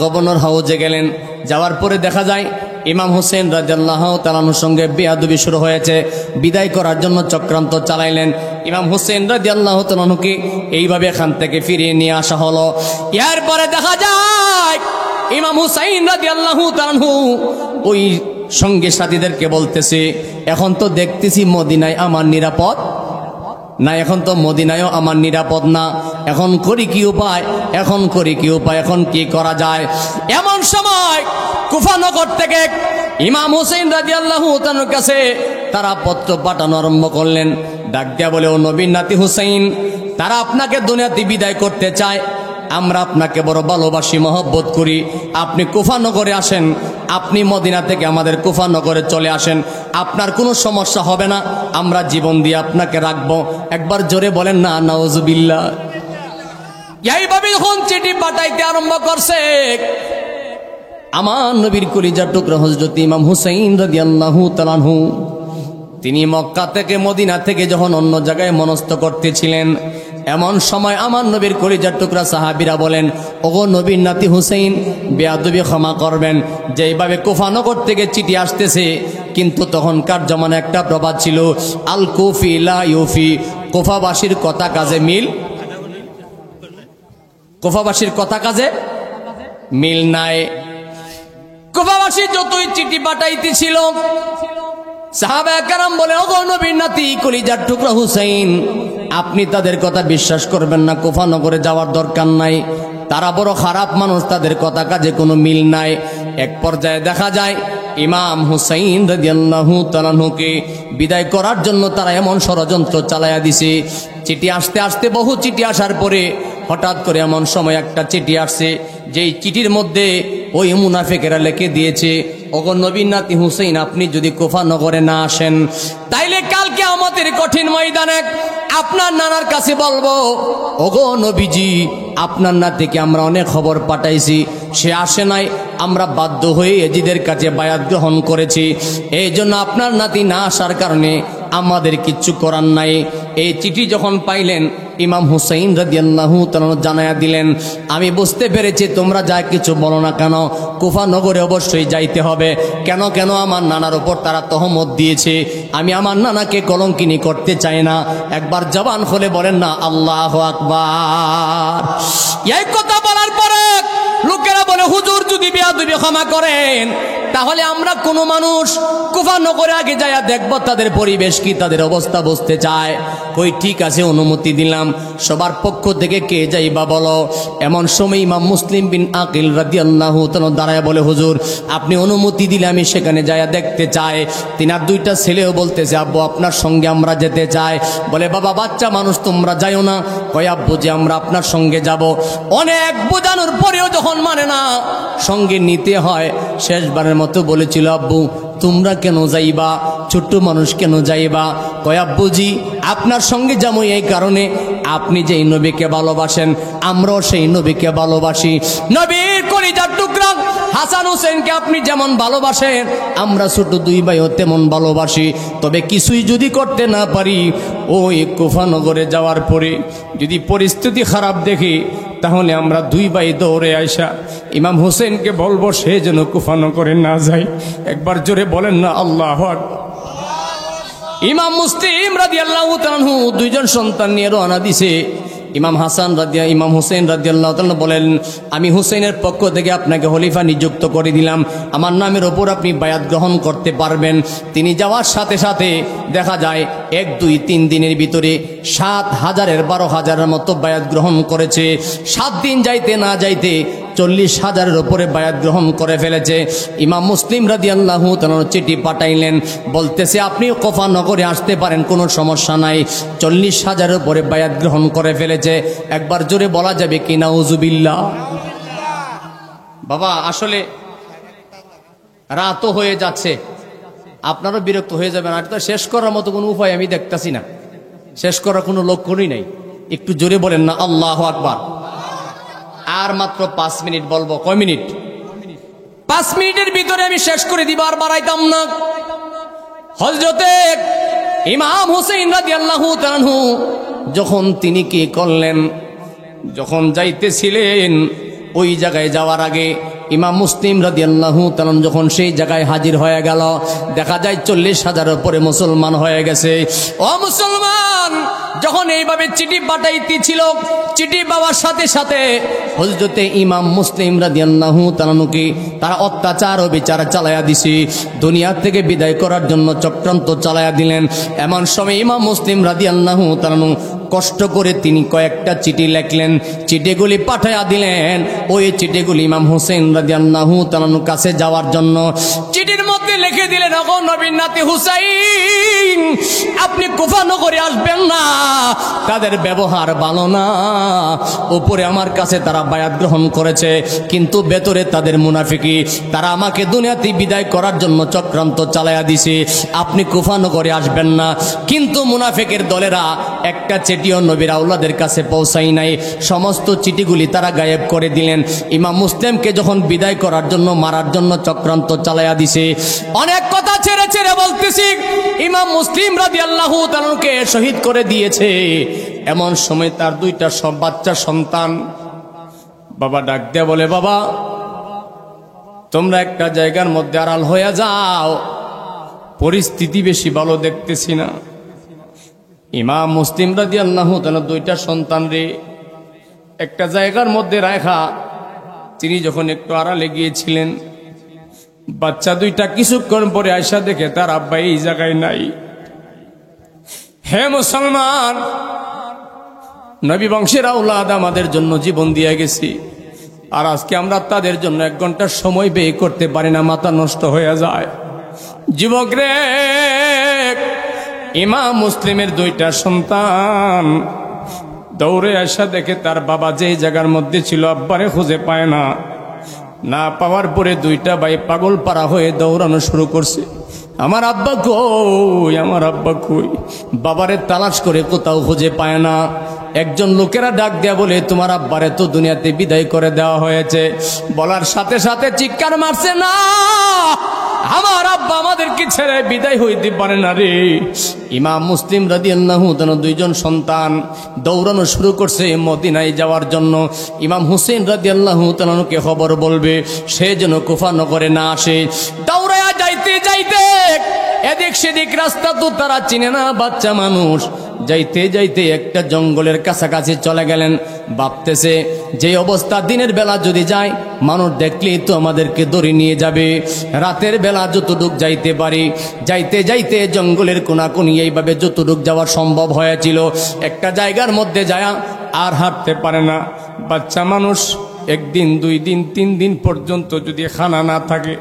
গভর্নর হাউজে গেলেন, যাওয়ার পরে দেখা যায় ইমাম হুসেন রাদিয়াল্লাহু তাআলার সঙ্গে বেয়াদবি শুরু হয়েছে। বিদায় করার জন্য চক্রান্ত চালাইলেন। ইমাম হুসেন রাদিয়াল্লাহু তাআলাকে এইভাবে এখান থেকে ফিরিয়ে নিয়ে আসা হলো। এরপরে দেখা যায় ইমাম হুসাইন রাদিয়াল্লাহু তাআলা ওই সঙ্গী সাথীদেরকে বলতেছে, এখন তো দেখতেছি মদিনায় আমার নিরাপদ না, এখন তো মদিনায়ও আমার নিরাপদ না, এখন করি কি উপায়, এখন করি কি উপায়, এখন কি করা যায়। এমন সময় কুফানগর থেকে ইমাম হুসাইন রাদিয়াল্লাহু তাআলার কাছে তারা পত্র পাঠানো আরম্ভ করলেন। ডাক দেয়া বলে, ও নবীর নাতি হুসাইন, তারা আপনাকে দুনিয়াতে বিদায় করতে চায়, আমরা আপনাকে বড় ভালোবাসি, মহব্বত করি, আপনি কুফানগরে আসেন, আপনি মদিনা থেকে আমাদের কুফানগরে চলে আসেন, আপনার কোনো সমস্যা হবে না, আমরা জীবন দিয়ে আপনাকে রাখবো। একবার জোরে বলেন না নাউজুবিল্লাহ। এইভাবে যখন চিঠি পাঠাইতে আরম্ভ করছে, আমার নবীর কলিজার টুকরা হযরত ইমাম হুসাইন রাদিয়াল্লাহু তাআলা আনহু, তিনি মক্কা থেকে মদিনা থেকে যখন অন্য জায়গায় মনস্থ করতেছিলেন, এমন সময় আমার নবীর কলিজার টুকরা সাহাবীরা বলেন, ওগো নবীর নাতি হুসাইন, বেয়াদবি ক্ষমা করবেন, যেইভাবে কুফানগর থেকে চিঠি আসতেছে, কিন্তু তখনকার জমানায় একটা প্রবাদ ছিল, আল কুফি লা ইউফি, কুফাবাসীর কথা কাজে মিল, কুফাবাসীর কথা কাজে মিল নাই। কুফাবাসী যতই চিঠি পাঠাইতেছিল, সাহাবায়ে কেরাম বলে, ওগো নবীর নাতি কলিজার টুকরা হুসাইন, আপনি তাদের কথা বিশ্বাস করবেন না, কুফানগরে যাওয়ার দরকার নাই, তারা বড় খারাপ মানুষ, তাদের কথা কাজে কোনো মিল নাই। এক পর্যায়ে দেখা যায় ইমাম হুসাইন রাদিয়াল্লাহু তাআলা আনহুকে বিদায় করার জন্য তারা এমন ষড়যন্ত্র চালায়া দিছে। চিঠি আসতে আসতে, বহু চিঠি আসার পরে হঠাৎ করে এমন সময় একটা চিঠি আসছে, যেই চিঠির মধ্যে ওই মুনাফিকেরা লিখে দিয়েছে, ওগো নবীর নাতি হুসাইন, আপনি যদি কুফানগরে না আসেন, তাইলে কালকে আমাদের কঠিন ময়দানে আপনার নানার কাছে বলবো, ওগো নবীজি, আপনার নাতিকে আমরা অনেক খবর পাঠাইছি, সে আসে নাই, আমরা বাধ্য হয়ে এজিদের কাছে বায়াত গ্রহণ করেছি, এই জন্য আপনার নাতি না আসার কারণে আমাদের কিচ্ছু করার নাই। এই চিঠি যখন পাইলেন, ইমাম হুসাইন রাদিয়াল্লাহু তাআলা জানায়া দিলেন, আমি বুঝতে পেরেছি তোমরা যা কিছু বলো না কেন, কুফানগরে অবশ্যই যাইতে হবে। কেন কেন আমার নানার উপর তারা তহমত দিয়েছে, আমি আমার নানাকে কলঙ্কিনী করতে চাই না। একবার জবান খুলে বলেন না আল্লাহু আকবার। এই কথা বলার পরে লোকেরা বলে, হুজুর যদি বেয়াদবি ক্ষমা করেন, তাহলে আমরা কোনো মানুষ কুফানগরে আগে যাইয়া দেখবো তাদের পরিবেশ কি, তাদের অবস্থা বুঝতে চায়। কই ঠিক আছে, অনুমতি দিলাম, সবার পক্ষ থেকে কে যাইবা বলো। এমন সময় ইমাম মুসলিম বিন আকিল রাদিয়াল্লাহু তাআলা দাঁড়ায় বলে, হুজুর আপনি অনুমতি দিলে আমি সেখানে যাইয়া দেখতে চাই। তিনার দুইটা ছেলেও বলতেছে, আব্বু আপনার সঙ্গে আমরা যেতে চাই। বলে, বাবা বাচ্চা মানুষ, তোমরা যাইও না। কয়, আব্বু যে আমরা আপনার সঙ্গে যাব। অনেক বোঝানোর পরেও যখন মানে না, সঙ্গে নিতে হয়, শেষবারের মতো বলেছিল, আব্বু তোমরা কেন যাইবা, ছোট্ট মানুষ কেন যাইবা? কয়, আব্বুজি আপনার সঙ্গে যাবো এই কারণে, আপনি যেই নবীকে ভালোবাসেন আমরাও সেই নবীকে ভালোবাসি। নবীর কলিজার টুকরা হাসান হোসেনকে আপনি যেমন ভালোবাসেন, আমরা ছোট দুই ভাইও তেমন ভালোবাসি। তবে কিছুই যদি করতে না পারি, ওই কুফানগরে যাওয়ার পরে যদি পরিস্থিতি খারাপ দেখি, তাহলে আমরা দুই ভাই দৌড়ে আইসা ইমাম হোসেনকে বলবো সে যেন কুফানগরে না যায়। একবার জোরে বলেন না আল্লাহু আকবার। ইমাম মুসলিম রাদিয়াল্লাহু তাআলা আনহু দুইজন সন্তান নিয়ে রওনা দিছে। ইমাম হোসেন রাদিয়াল্লাহু তাআলা বলেন, আমি হোসেনের পক্ষ থেকে আপনাকে খলিফা নিযুক্ত করে দিলাম, আমার নামের ওপর আপনি বায়াত গ্রহণ করতে পারবেন। তিনি যাওয়ার সাথে সাথে দেখা যায় 1, 2, 3 দিনের ভিতরে 7,000-এর 12,000-এর মতো বায়াত গ্রহণ করেছে। 7 দিন যাইতে না যাইতে 40,000-এর উপরে বায়াত গ্রহণ করে ফেলেছে। ইমাম মুসলিম রাদিয়াল্লাহু তাআলা চিঠি পাঠাইলেন, বলতেছে আপনি কুফানগরে আসতে পারেন, কোনো সমস্যা নাই। 40,000-এর উপরে বায়াত গ্রহণ করে ফেলেছে। একবার জোরে বলা যাবে কি নাউজুবিল্লাহ? বাবা আসলে রাতও হয়ে যাচ্ছে, আপনারও বিরক্ত হয়ে যাবেন। আর তো শেষ করার মতো কোনো উপায় আমি দেখতাছি না, শেষ করার কোনো লক্ষণই নাই। একটু জোরে বলেন না আল্লাহু আকবার। আর মাত্র 5 মিনিট বলবো। কয় মিনিট? 5 মিনিটের ভিতরে আমি শেষ করে দিব, আর বাড়াইতাম না। হযরতে ইমাম হুসাইন রাদিয়াল্লাহু তাআলা আনহু যখন তিনি কি করলেন, যখন যাইতেছিলেন ওই জায়গায় যাওয়ার আগে ইমাম মুসলিম রাদিয়াল্লাহু তাআলা যখন সেই জায়গায় হাজির হয়ে গেল, দেখা যায় 40,000-এর উপরে মুসলমান হয়ে গেছে। ও মুসলমান, যখন এইভাবে চিঠি পাঠাইতেছিল, চিঠি পাওয়ার সাথে সাথে হযরতে ইমাম মুসলিম রাদিয়াল্লাহু তাআলাকে তারা অত্যাচার ও বিচার চালায়া দিছে, দুনিয়া থেকে বিদায় করার জন্য চক্রান্ত চালায়া দিলেন। এমন সময় ইমাম মুসলিম রাদিয়াল্লাহু তাআলা কষ্ট করে তিনি কয়েকটা চিঠি লিখলেন, চিঠিগুলি পাঠায়া দিলেন। ওই চিঠিগুলি ইমাম হোসেন রাদিয়াল্লাহু তাআলার কাছে যাওয়ার জন্য চিঠির মধ্যে লিখে দিলেন, ওগো নবীর নাতি হুসাইন, আপনি কুফা নগরে আসবেন না, তাদের ব্যবহার ভালো না। উপরে আমার কাছে তারা বায়াত গ্রহণ করেছে, কিন্তু ভেতরে তাদের মুনাফিকি, তারা আমাকে দুনিয়াতে বিদায় করার জন্য চক্রান্ত চালায়া দিছে, আপনি কুফা নগরে আসবেন না। কিন্তু মুনাফিকের দলেরা একটা চিঠিও নবীর আওলাদের কাছে পৌঁছাই নাই, সমস্ত চিঠিগুলি তারা গায়েব করে দিলেন। ইমাম মুসলিমকে যখন বিদায় করার জন্য মারার জন্য চক্রান্ত চালায়া দিছে, অনেক কথা ছেড়ে ছেড়ে বলতেছি, ইমাম মুসলিম রাদিয়াল্লাহু তাআলাকে শহীদ করে দিয়েছে। এমন সময় তার দুইটা বাচ্চা সন্তান বাবা ডাক দেয়া বলে, বাবা তোমরা একটা জায়গার মধ্যে আড়াল হয়ে যাও, পরিস্থিতি বেশি ভালো দেখতেছি না। ইমাম মুসলিম রাদিয়াল্লাহু তাআলা দুইটা সন্তান রে একটা জায়গার মধ্যে রাখা তিনি যখন একটু আড়ালে গিয়েছিলেন, বাচ্চা দুইটা কিছুক্ষণ পরে আয়সা দেখে তার আব্বা এই জায়গায় নাই। হে মুসলমান, নবী বংশের আওলাদ আমাদের জন্য জীবন দিয়ে গেছি, আর আজকে আমরা তাদের জন্য 1 ঘন্টার সময় ব্যয় করতে পারি না, মাথা নষ্ট হয়ে যায়। যুবক রে, ইমাম মুসলিমের দুইটা সন্তান দৌড়ে আসা দেখে তার বাবা যেই জায়গার মধ্যে ছিল আব্বারে খুঁজে পায় না, না পাওয়ার পরে দুইটা ভাই পাগল পাড়া হয়ে দৌড়ানো শুরু করছে, আমার আব্বা কই, আমার আব্বা কই। বাবারে তালাশ করে কোথাও খুঁজে পায় না। একজন লোকেরা ডাক দেয়া বলে, তোমার আব্বারে তো দুনিয়াতে বিদায় করে দেওয়া হয়েছে। বলার সাথে সাথে চিৎকার মারছে, না, আমার আব্বা আমাদেরকে ছেড়ে বিদায় হইতে পারে না রে। ইমাম মুসলিম রাদিয়াল্লাহু তাআলা দুইজন সন্তান দৌড়ানো শুরু করছে মদিনায় যাওয়ার জন্য। ইমাম হুসেন রাদিয়াল্লাহু তাআলাকে খবর বলবে, সে যেন কুফা নগরে না আসে। দৌড়ায়া যাইতে যাইতে এদিক সেদিক রাস্তা তো তারা চিনে না, বাচ্চা মানুষ। যাইতে যাইতে একটা জঙ্গলের কাছাকাছি চলে গেলেন। ভাবতেছে যে অবস্থা দিনের বেলা যদি যায়, মানুষ দেখলেই তো আমাদেরকে ধরে নিয়ে যাবে, রাতের বেলা যতটুক যাইতে পারি। যাইতে যাইতে জঙ্গলের কোনাকুনি এইভাবে যতটুক যাওয়া সম্ভব হয়েছিল, একটা জায়গার মধ্যে যায় আর হাঁটতে পারে না। বাচ্চা মানুষ 1 দিন 2 দিন 3 দিন পর্যন্ত যদি খানা না থাকে,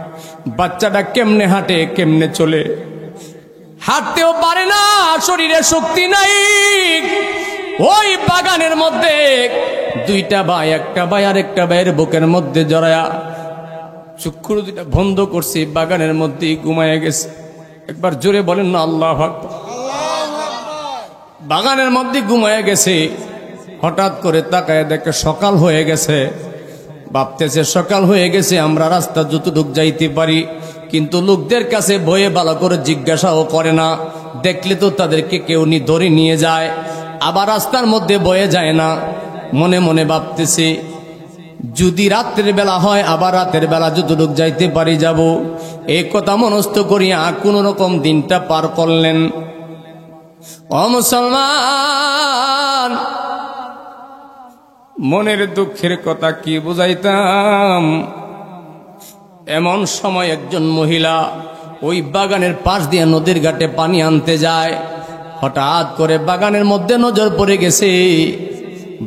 বাচ্চাটা কেমনে হাঁটে, কেমনে চলে? হাঁটতেও পারে না, শরীরে শক্তি নাই। ওই বাগানের মধ্যে দুইটা ভাই, একটা ভাই আর একটা ভাইয়ের বুকের মধ্যে জড়ায়া চক্ষু দুইটা বন্ধ করছে, বাগানের মধ্যে ঘুমায় গেছে। একবার জোরে বলেন না আল্লাহু আকবার। বাগানের মধ্যে ঘুমায় গেছে। হঠাৎ করে তাকায় দেখে সকাল হয়ে গেছে। ভাবতেছে সকাল হয়ে গেছে, আমরা রাস্তা যতটুক যাইতে পারি। কিন্তু লোকদের কাছে ভয়ে ভালো করে জিজ্ঞাসাও করে না, দেখলে তো তাদেরকে কেউ ধরে নিয়ে যায়। আবার রাস্তার মধ্যে বয়ে যায় না। মনে মনে ভাবতেছে, যদি রাতের বেলা হয়, আবার রাতের বেলা যতটুক যাইতে পারি যাব। এই কথা মনস্থ করিয়া কোন রকম দিনটা পার করলেন। ও মুসলমান, মনের দুঃখের কথা কি বুঝাইতাম। এমন সময় একজন মহিলা ওই বাগানের পাশ দিয়ে নদীর ঘাটে পানি আনতে যায়। হঠাৎ করে বাগানের মধ্যে নজর পড়ে গেছে।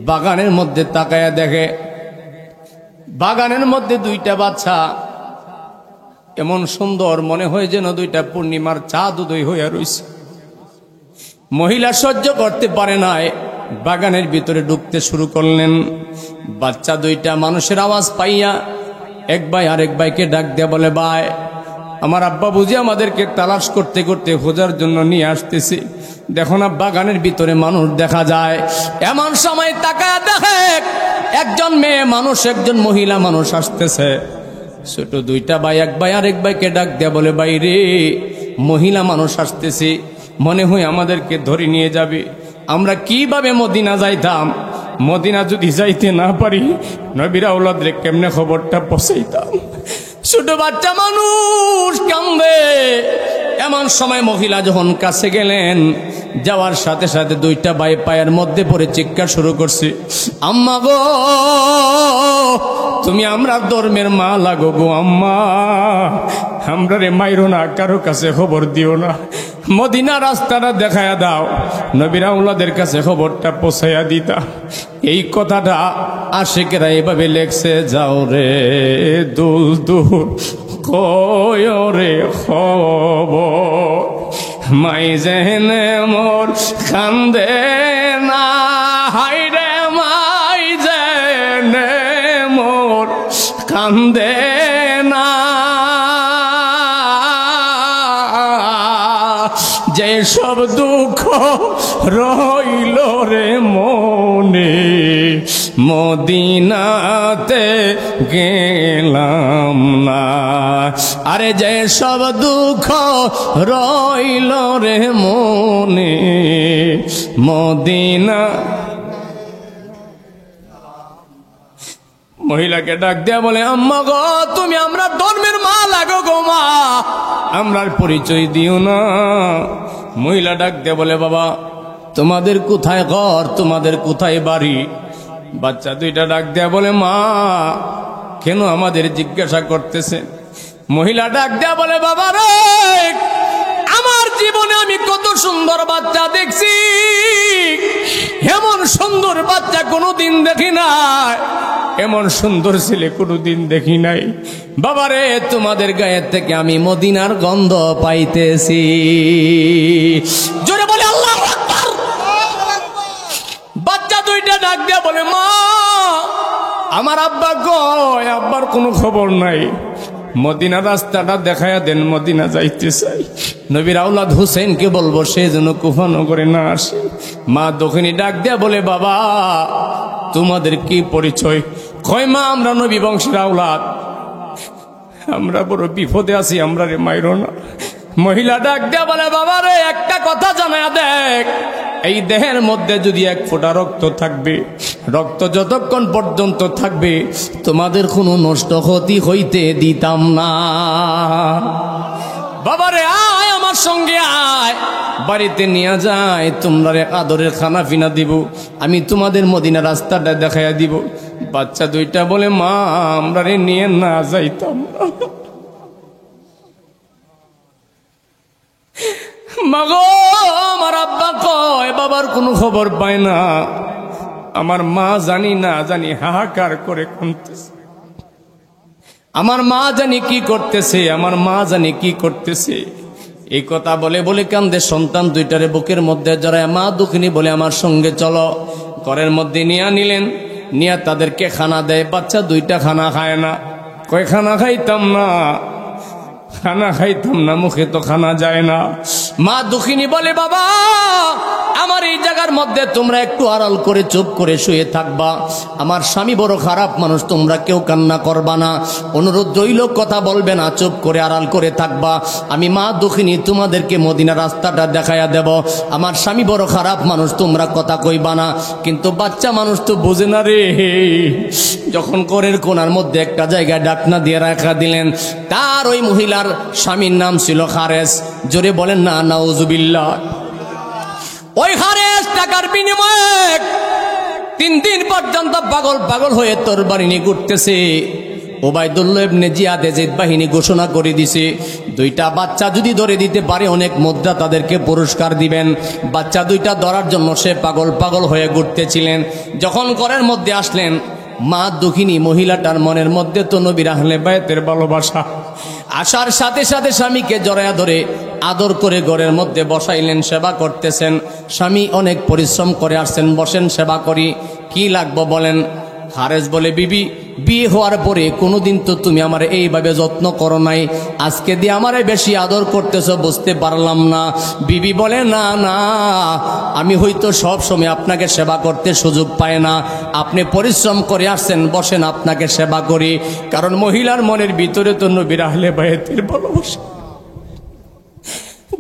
বাগানের মধ্যে তাকায়া দেখে বাগানের মধ্যে দুইটা বাচ্চা, এমন সুন্দর মনে হয় যেন দুইটা পূর্ণিমার চাঁদ উদয় হইয়া রইছে। মহিলা সহ্য করতে পারে নাই, বাগানের ভিতরে ঢুকতে শুরু করলেন। বাচ্চা দুইটা মানুষের আওয়াজ পাইয়া এক ভাই আরেক ভাইকে ডাক দেয়া বলে, ভাই, আমার আব্বা বুঝি আমাদেরকে তালাশ করতে করতে খোঁজার জন্য নিয়ে আসতেছে, দেখো না বাগানের ভিতরে মানুষ দেখা যায়। এমন সময় তাকায় দেখে একজন মেয়ে মানুষ, একজন মহিলা মানুষ আসতেছে। ছোট দুইটা ভাই এক ভাই আরেক ভাইকে ডাক দেয়া বলে, ভাই রে, মহিলা মানুষ আসতেছে, মনে হয় আমাদেরকে ধরে নিয়ে যাবে। আমরা কিভাবে মদিনা যাইতাম? মদিনা যদি যাইতে না পারি, নবীর আওলাদরে কেমনে খবরটা পৌঁছাইতাম? ছোট বাচ্চা মানুষ কান্দে। এমন সময় মহিলা যখন কাছে গেলেন, যাওয়ার সাথে সাথে দুইটা ভাই পায়ের মধ্যে পড়ে চিৎকার শুরু করছে, আম্মা গো তুমি আমরা ধর্মের মা লাগো গো আম্মা, আমরা রে মাইরো না, কারো কাছে খবর দিও না, মদিনা রাস্তাটা দেখায়া দাও, নবীর আউলাদের কাছে খবরটা পৌঁছাইয়া দিতা। এই কথাটা আশিকেরা এভাবে লেখছে, যাও রে দুল দুল কয় রে খবর, মাই জেনে মোর কান্দে না, হাই রে মাই জেনে মোর কান্দে না, যে সব দুঃখ রইল রে মনে, মদিনাতে গেলাম না, আরে যে সব দুঃখ রইল রে মনে, মদিনা। মহিলাকে ডাক দেয়া বলে, আম্মা গো তুমি আমরা ধর্মের মা লাগো গো মা, আমরার পরিচয় দিও না। মহিলা ডাক দেয়া বলে, বাবা তোমাদের কোথায় ঘর, তোমাদের কোথায় বাড়ি? বাচ্চা দুইটা ডাক দেয়া বলে, মা কেন আমাদের জিজ্ঞাসা করতেছে? মহিলা ডাক দেয়া বলে, বাবা রে আমার জীবনে আমি কত সুন্দর বাচ্চা দেখছি, এমন সুন্দর বাচ্চা কোনোদিন দেখি নাই, এমন সুন্দর ছেলে কোনোদিন দেখি নাই। বাবারে তোমাদের গায়ের থেকে আমি মদিনার গন্ধ পাইতেছি। জোরে বলে আল্লাহু আকবার। বাচ্চা দুইটা ডাক দিয়া বলে, মা আমার আব্বা কয়, আব্বার কোনো খবর নাই, মদিনা রাস্তাটা দেখায়া দেন, মদিনা যাইতে চাই। নবীর আওলাদ হুসেনকে বলবো সে যেন কুফানগরে না আসে। মা দক্ষিণী ডাক দেয়া বলে, বাবা তোমাদের কি পরিচয়? কয় মা আমরা নবী বংশের আওলাদ, আমরা বড় বিপদে আছি, আমরা রে মাইরো না। মহিলা ডাক দেয়া বলে, বাবা রে একটা কথা জানায়া দেখ, এই দেহের মধ্যে যদি এক ফোঁটা রক্ত থাকবে, রক্ত যতক্ষণ পর্যন্ত থাকবে তোমাদের কোনো নষ্ট ক্ষতি হইতে দিতাম না। বাবারে আয় আমার সঙ্গে আয়, বাড়িতে নিয়ে যায়, তোমরা আদরের খানা পিনা দিব, আমি তোমাদের মদিনা রাস্তাটা দেখাইয়া দিব। বাচ্চা দুইটা বলে, মা আমরা রে নিয়ে না যাইতাম না। মাগো আমার আব্বা কয় বাবার কোনো খবর পায় না, আমার মা জানি না জানি হাহাকার করে কাঁদতেছে, আমার মা জানি কি করতেছে, আমার মা জানি কি করতেছে। এই কথা বলে বলে কান্দে সন্তান দুইটারে বুকের মধ্যে জড়ায়। মা দুঃখিনী বলে, আমার সঙ্গে চলো। ঘরের মধ্যে নিয়ে নিলেন, নিয়ে তাদেরকে খানা দেয়। বাচ্চা দুইটা খানা খায় না, কয় খানা খাইতাম না, খানা খাইতাম না, মুখে তো খানা যায় না। মা দুঃখিনী বলে, বাবা আমার এই জায়গার মধ্যে তোমরা একটু আড়াল করে চুপ করে শুয়ে থাকবা, আমার স্বামী বড় খারাপ মানুষ, তোমরা কেউ কান্না করবা না, অনুরোধ রইল কথা বলবে না, চুপ করে আড়াল করে থাকবা। আমি মা দুঃখিনী তোমাদেরকে মদিনা রাস্তাটা দেখাইয়া দেব, আমার স্বামী বড় খারাপ মানুষ, তোমরা কথা কইবা না। কিন্তু বাচ্চা মানুষ তো বোঝে না রে। যখন করের কোনার মধ্যে একটা জায়গায় ডাকনা দিয়ে রাখা দিলেন, তার ওই মহিলার স্বামীর নাম ছিল হারেস। জোরে বলেন না নাউজুবিল্লাহ। ওই হারেস টাকার বিনিময়ে 3 দিন পর্যন্ত পাগল পাগল হয়ে তোর বাড়ি নিয়ে ঘুরতেছে। ওবায়দুল্লাহ ইবনে জিয়াদ এজিদ বাহিনী ঘোষণা করে দিছে, 2টা বাচ্চা যদি ধরে দিতে পারে অনেক মুদ্রা তাদেরকে পুরস্কার দিবেন। বাচ্চা 2টা ধরার জন্য সে পাগল পাগল হয়ে ঘুরতেছিলেন। যখন ঘরের মধ্যে আসলেন, মা দুঃখিনী মহিলাটার মনের মধ্যে তো নবীর আহলে বায়তের ভালোবাসা। আসার সাথে সাথে স্বামীকে জড়ায়া ধরে আদর করে ঘরের মধ্যে বসাইলেন, সেবা করতেছেন। স্বামী অনেক পরিশ্রম করে আসছেন, বসেন সেবা করি, কি লাগবো বলেন। হারেস বলে, বিবি বিয়ে হওয়ার পরে কোনোদিন তো তুমি আমার এইভাবে যত্ন করো নাই, আজকে দিয়ে আমারে বেশি আদর করতেছ, বুঝতে পারলাম না। বিবি বলে, না না আমি হয়তো সব সময় আপনাকে সেবা করতে সুযোগ পায় না, আপনি পরিশ্রম করে আসছেন, বসেন আপনাকে সেবা করি। কারণ মহিলার মনের ভিতরে তো নবীর আহলে বায়তের ভালোবাসা।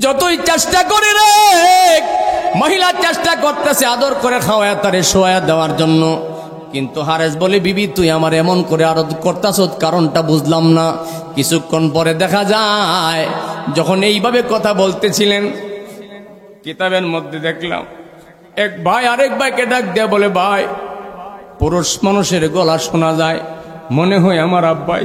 যতই চেষ্টা করে রে, মহিলা চেষ্টা করতেছে আদর করে খাওয়া তারে শোয়া দেওয়ার জন্য, কিন্তু হারেস বলে, বিবি তুই আমার এমন করে আদর করতাছ, কারণটা বুঝলাম না। কিছুক্ষণ পরে দেখা যায় যখন এইভাবে কথা বলতেছিলেন, কিতাবের মধ্যে দেখলাম এক ভাই আরেক ভাইকে ডাক দেয়া বলে, ভাই পুরুষ মানুষের গলা শোনা যায়, মনে হয় আমার আব্বাই।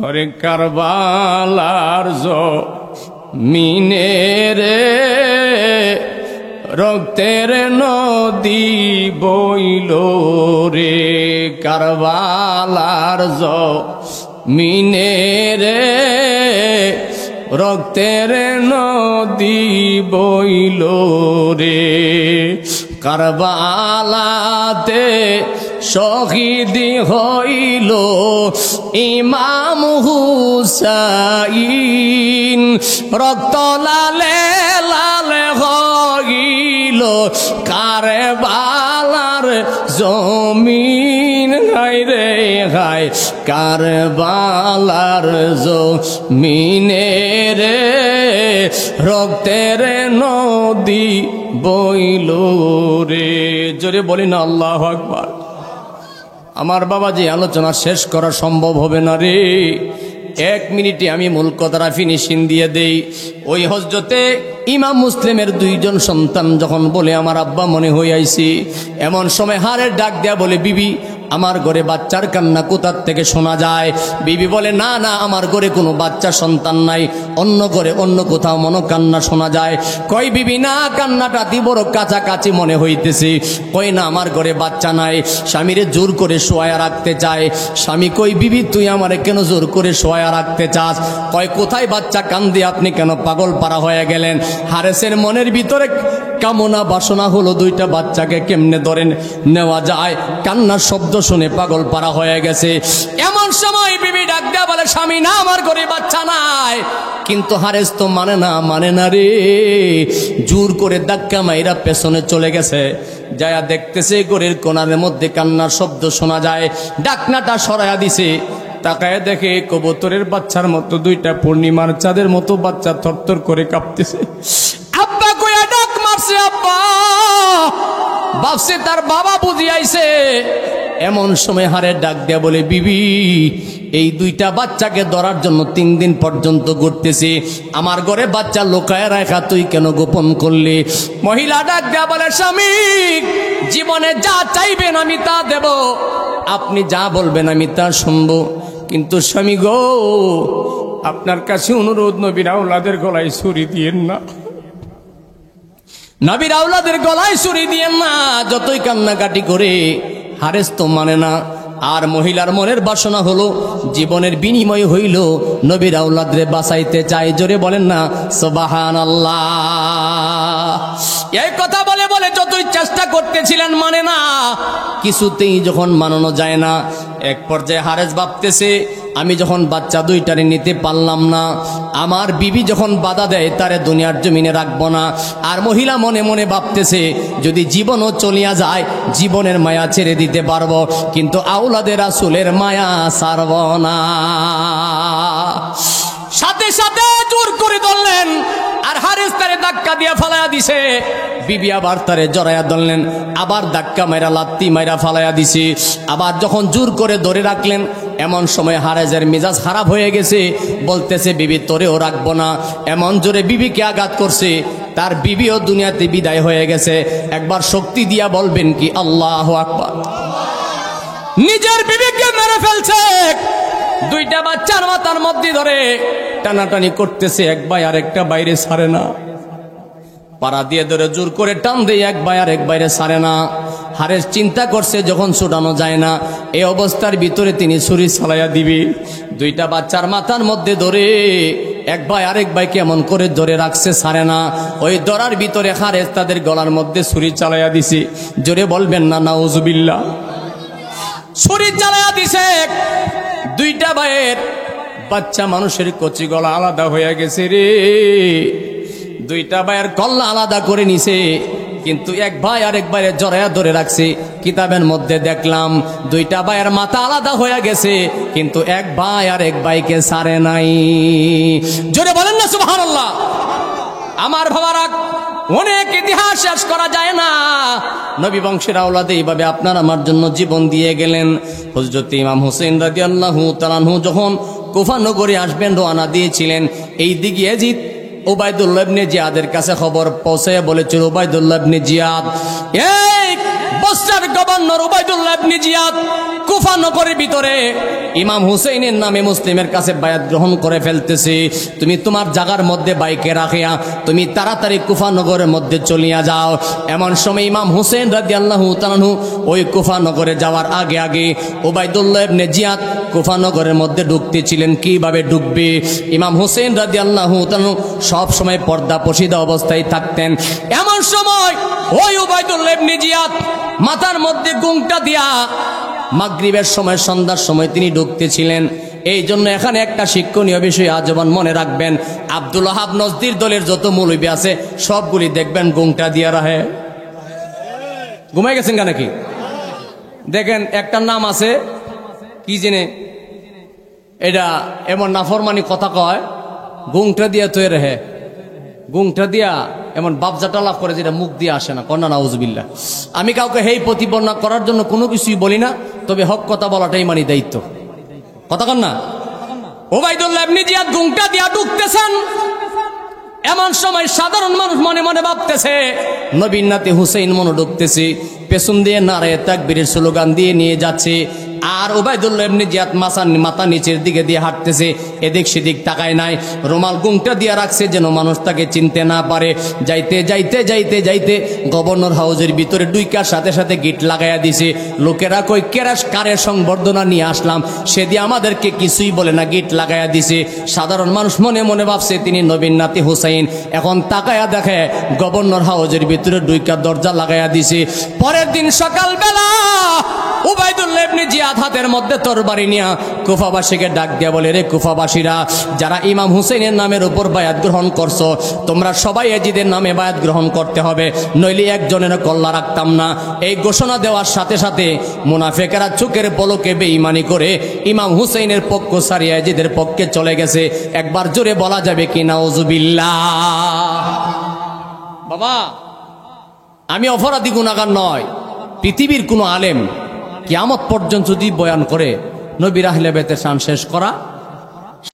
ওরে কারবালার জমিনে রে রক্তের নদী বইল রে, কারবালার জমিনে রে রক্তের নদী বইল রে, কারবালাতে শহীদ হইল ইমাম হুসাইন, রক্ত লালে লালে হইল কারবালার জমিন, হায় রে হায় কারবালার জমিনে রে রক্তের নদী বইল রে। জোরে বলি না আল্লাহু আকবার। আমার বাবা যে আলোচনা শেষ করা সম্ভব হবে না রে, 1 মিনিটে আমি মূল কথাটা ফিনিশিং দিয়ে দেই। ওই হজরতে ইমাম মুসলিমের 2 জন সন্তান যখন বলে আমার আব্বা মনে হয়ে আইছি, এমন সময় হারের ডাক দেয়া বলে, বিবি আমার ঘরে বাচ্চার কান্না কোথার থেকে শোনা যায়? বিবি বলে, না না আমার ঘরে কোনো বাচ্চা সন্তান নাই, অন্য ঘরে অন্য কোথাও মনে কান্না শোনা যায়। কই বিবি না, কান্নাটা বড় কাছাকাছি মনে হইতেছে। কই না আমার ঘরে বাচ্চা নাই, স্বামীরে জোর করে শোয়া রাখতে চায়। স্বামী কই, বিবি তুই আমারে কেন জোর করে শোয়া রাখতে চাস? কয় কোথায় বাচ্চা কান্দে, আপনি কেন পাগল পারা হয়ে গেলেন? হারেসের মনের ভিতরে কামনা বাসনা হলো 2টা বাচ্চাকে কেমনে ধরেন নেওয়া যায়, কান্নার শব্দ শুনে পাগল পারা হয়ে গেছে। এমন সময় বিবি ডাক দেয়া বলে, স্বামী না আমার ঘরে বাচ্চা নাই। কিন্তু হারেস তো মানে না রে, জোর করে ধাক্কা মাইরা পেছনে চলে গেছে। যায়া দেখতেছে ঘরের কোণার মধ্যে কান্নার শব্দ শোনা যায়, ডাকনাটা সরাইয়া দিছে। তাকায় দেখে কবুতরের বাচ্চার মতো 2টা পূর্ণিমার চাঁদের মতো বাচ্চা থরথর করে কাঁপতেছে। আব্বা কইয়া ডাক মারছে, আব্বা ভাবছে তার বাবা বুঝি আইছে। এমন সময় হারে ডাক দেয়া বলে, বিবি এই 2টা বাচ্চাকে ধরার জন্য 3 দিন পর্যন্ত ঘুরতেছি, আমার ঘরে বাচ্চা লুকায় রাখা তুই কেন গোপন করলি? মহিলা ডাক দেয়া বলে, স্বামী জীবনে যা চাইবেন আমি তা দেব, আপনি যা বলবেন আমি তা শুনবো। কিন্তু স্বামী গো, আপনার কাছে অনুরোধ, নবীর আওলাদের গলায় ছুরি দিয়েন না, নবীর আওলাদের গলায় ছুরি দিয়েন না। যতই কান্নাকাটি করে হারেস তো মানে না। আর মহিলার মনের বাসনা হলো জীবনের বিনিময় হইল নবীর আওলাদরে বাঁচাইতে চাই। জোরে বলেন না সুবহানাল্লাহ। এই কথা বলে বলে যতই চেষ্টা করতেছিলেন মানে না, কিছুতেই যখন মানানো যায় না, এক পর্যায়ে হারেস ভাবতেছে, আমি যখন বাচ্চা 2টারে নিতে পারলাম না, আমার বিবি যখন বাধা দেয় তারে দুনিয়ার জমিনে রাখবো না। আর মহিলা মনে মনে ভাবতেছে, যদি জীবনও চলিয়া যায় জীবনের মায়া ছেড়ে দিতে পারবো, কিন্তু আওলাদের রাসূলের মায়া ছাড়ব না। সাথে সাথে জোর করে ধরলেন, আর হারেস তারে ধাক্কা দিয়ে ফালাইয়া দিছে। বিবি আবার তারে জড়াইয়া ধরলেন, আবার ধাক্কা মাইরা লাত্তি মাইরা ফালাইয়া দিছে। আবার যখন জোর করে ধরে রাখলেন, এমন সময় হারেজের মেজাজ খারাপ হয়ে গেছে, বলতেছে বিবি তোরেও রাখবো না। এমন জোরে বিবিকে আঘাত করছে, তার বিবিও দুনিয়াতে বিদায় হয়ে গেছে। একবার শক্তি দিয়া বলবেন কি আল্লাহু আকবার। নিজের বিবিকে মেরে ফেলছে, 2টা বাচ্চার মাথার মধ্যে ধরে টানাটানি করতেছে, এক ভাই আরেকটা বাইরে ছাড়ে না। পাড়া দিয়ে ধরে জোর করে টান দিয়ে এক ভাই আরেক বাইরে ছাড়ে না। হারেস চিন্তা করছে যখন ছুটানো যায় না, এই অবস্থার ভিতরে তিনি ছুরি চালাইয়া দিবি। 2টা বাচ্চার মাথার মধ্যে ধরে এক ভাই আরেক ভাই কেমন করে ধরে রাখছে, ছাড়ে না। ওই ধরার ভিতরে হারেস তাদের গলার মধ্যে ছুরি চালাইয়া দিছে। জোরে বলবেন না নাউজুবিল্লাহ। ছুরি চালাইয়া দিছে, 2টা ভাইয়ের বাচ্চা মানুষের কচি গলা আলাদা হয়ে গেছে রে। 2টা ভাইয়ের গলা আলাদা করে নিছে, কিন্তু এক ভাই আরেক ভাইয়ের জড়াইয়া ধরে রাখছে। কিতাবের মধ্যে দেখলাম 2টা ভাইয়ের মাথা আলাদা হয়ে গেছে, কিন্তু এক ভাই আরেক ভাইকে ছাড়ে নাই। জোরে বলেন না সুবহানাল্লাহ। আমার বাবারা, অনেক ইতিহাস শেষ করা যায় না। নবী বংশের আওলাদে এইভাবে আপনার আমার জন্য জীবন দিয়ে গেলেন। হযরত ইমাম হোসেন রাদিয়াল্লাহু তাআলা আনহু যখন কুফা নগরে আসবেন রওনা দিয়েছিলেন। এই দিকে ইয়াজিদ উবাইদুল্লাহ ইবনে জিয়াদের কাছে খবর পৌঁছায় বলেছিল, উবাইদুল্লাহ ইবনে জিয়াদ, এই বসরার গভর্নর উবাইদুল্লাহ ইবনে জিয়াদ কুফা নগরের ভিতরে ইমাম হুসাইনের নামে মুসলিমের কাছে বায়াত গ্রহণ করে ফেলতেছে। তুমি তোমার জায়গার মধ্যে বাইকে রাখিয়া তুমি তাড়াতাড়ি কুফা নগরের মধ্যে চলিয়া যাও। এমন সময় ইমাম হুসেন রাদিয়াল্লাহু তাআলা আনহু ওই কুফা নগরে যাওয়ার আগে আগে উবাইদুল্লাহ ইবনে জিয়াদ কুফা নগরের মধ্যে ঢুকতেছিলেন। কিভাবে ঢুকবে? ইমাম হুসেন রাদিয়াল্লাহু তাআলা আনহু সব সময় পর্দা পশিদা অবস্থায় থাকতেন। এমন সময় ওই উবাইদুল্লাহ ইবনে জিয়াদ মাথার মধ্যে ঘোমটা দিয়া মাগরিবের সময় সন্ধ্যার সময় তিনি ঢুকতেছিলেন। এই জন্য এখানে একটা শিক্ষণীয় বিষয় আজীবন মনে রাখবেন, আব্দুল ওয়াহাব নজদির দলের যত মৌলবী আছে সবগুলি দেখবেন ঘোমটা দিয়া রাখে। ঘুমাই গেছেন কেন নাকি? দেখেন একটা নাম আছে কি জেনে, এটা এমন নাফরমানি কথা কয়, ঘোমটা দিয়া তৈরি রেহে, ঘোমটা দিয়া এমন বাপজাটা লাভ করে যেটা মুখ দিয়ে আসে না। কন্যা নাউজুবিল্লাহ। আমি কাউকে হেই প্রতিপন্ন করার জন্য কোনো কিছুই বলি না, তবে হক কথা বলাটাই মানি দায়িত্ব। কথা কন না? উবাইদুল্লাহ ইবনে জিয়াদ ঘোমটা দিয়া ঢুকতেছেন। এমন সময় সাধারণ মানুষ মনে মনে ভাবতেছে নবীর নাতি হুসাইন মনে ঢুকতেছে, পেছন দিয়ে নারায়ে তাকবীরের স্লোগান দিয়ে নিয়ে যাচ্ছে। আর উবাইদুল্লাহ ইবনে জিয়াদ মাথা নিচের দিকে দিয়ে হাঁটতেছে, এদিক সেদিক তাকায় নাই, রুমাল ঘোমটা দিয়ে রাখছে যেন মানুষ তাকে চিনতে না পারে। যাইতে যাইতে যাইতে যাইতে গভর্নর হাউসের ভিতরে ডুইকার সাথে সাথে গিট লাগাইয়া দিছে। লোকেরা কই কেরাস কারের সংবর্ধনা নিয়ে আসলাম, সেদিন আমাদেরকে কিছুই বলে না, গিট লাগাইয়া দিছে। সাধারণ মানুষ মনে মনে ভাবছে তিনি নবীর নাতি হুসাইন। এখন তাকায়া দেখে গভর্নর হাউসের ভিতরে ডুইকার দরজা লাগাইয়া দিছে। পরের দিন সকালবেলা উবাইদুল্লাহ ইবনে জিয়াদ হাতের মধ্যে তরবারি নিয়া কুফাবাসীকে ডাক দিয়া বলে, রে কুফাবাসীরা, যারা ইমাম হুসাইনের নামের উপর বায়াত গ্রহণ করছো, তোমরা সবাই ইয়াজিদের নামে বায়াত গ্রহণ করতে হবে, নইলে একজনের কল্লা রাখতাম না। এই ঘোষণা দেওয়ার সাথে সাথে মুনাফিকেরা চোখের পলকে বেঈমানি করে ইমাম হুসাইনের পক্ষ ছাড়িয়ে ইয়াজিদের পক্ষে চলে গেছে। একবার জোরে বলা যাবে কি নাউজুবিল্লাহ? বাবা, আমি অপরাধী গুনাহগার নয়। পৃথিবীর কোনো আলেম কিয়ামত পর্যন্ত যদি বয়ান করে নবীর আহলে বাইতের শান শেষ করা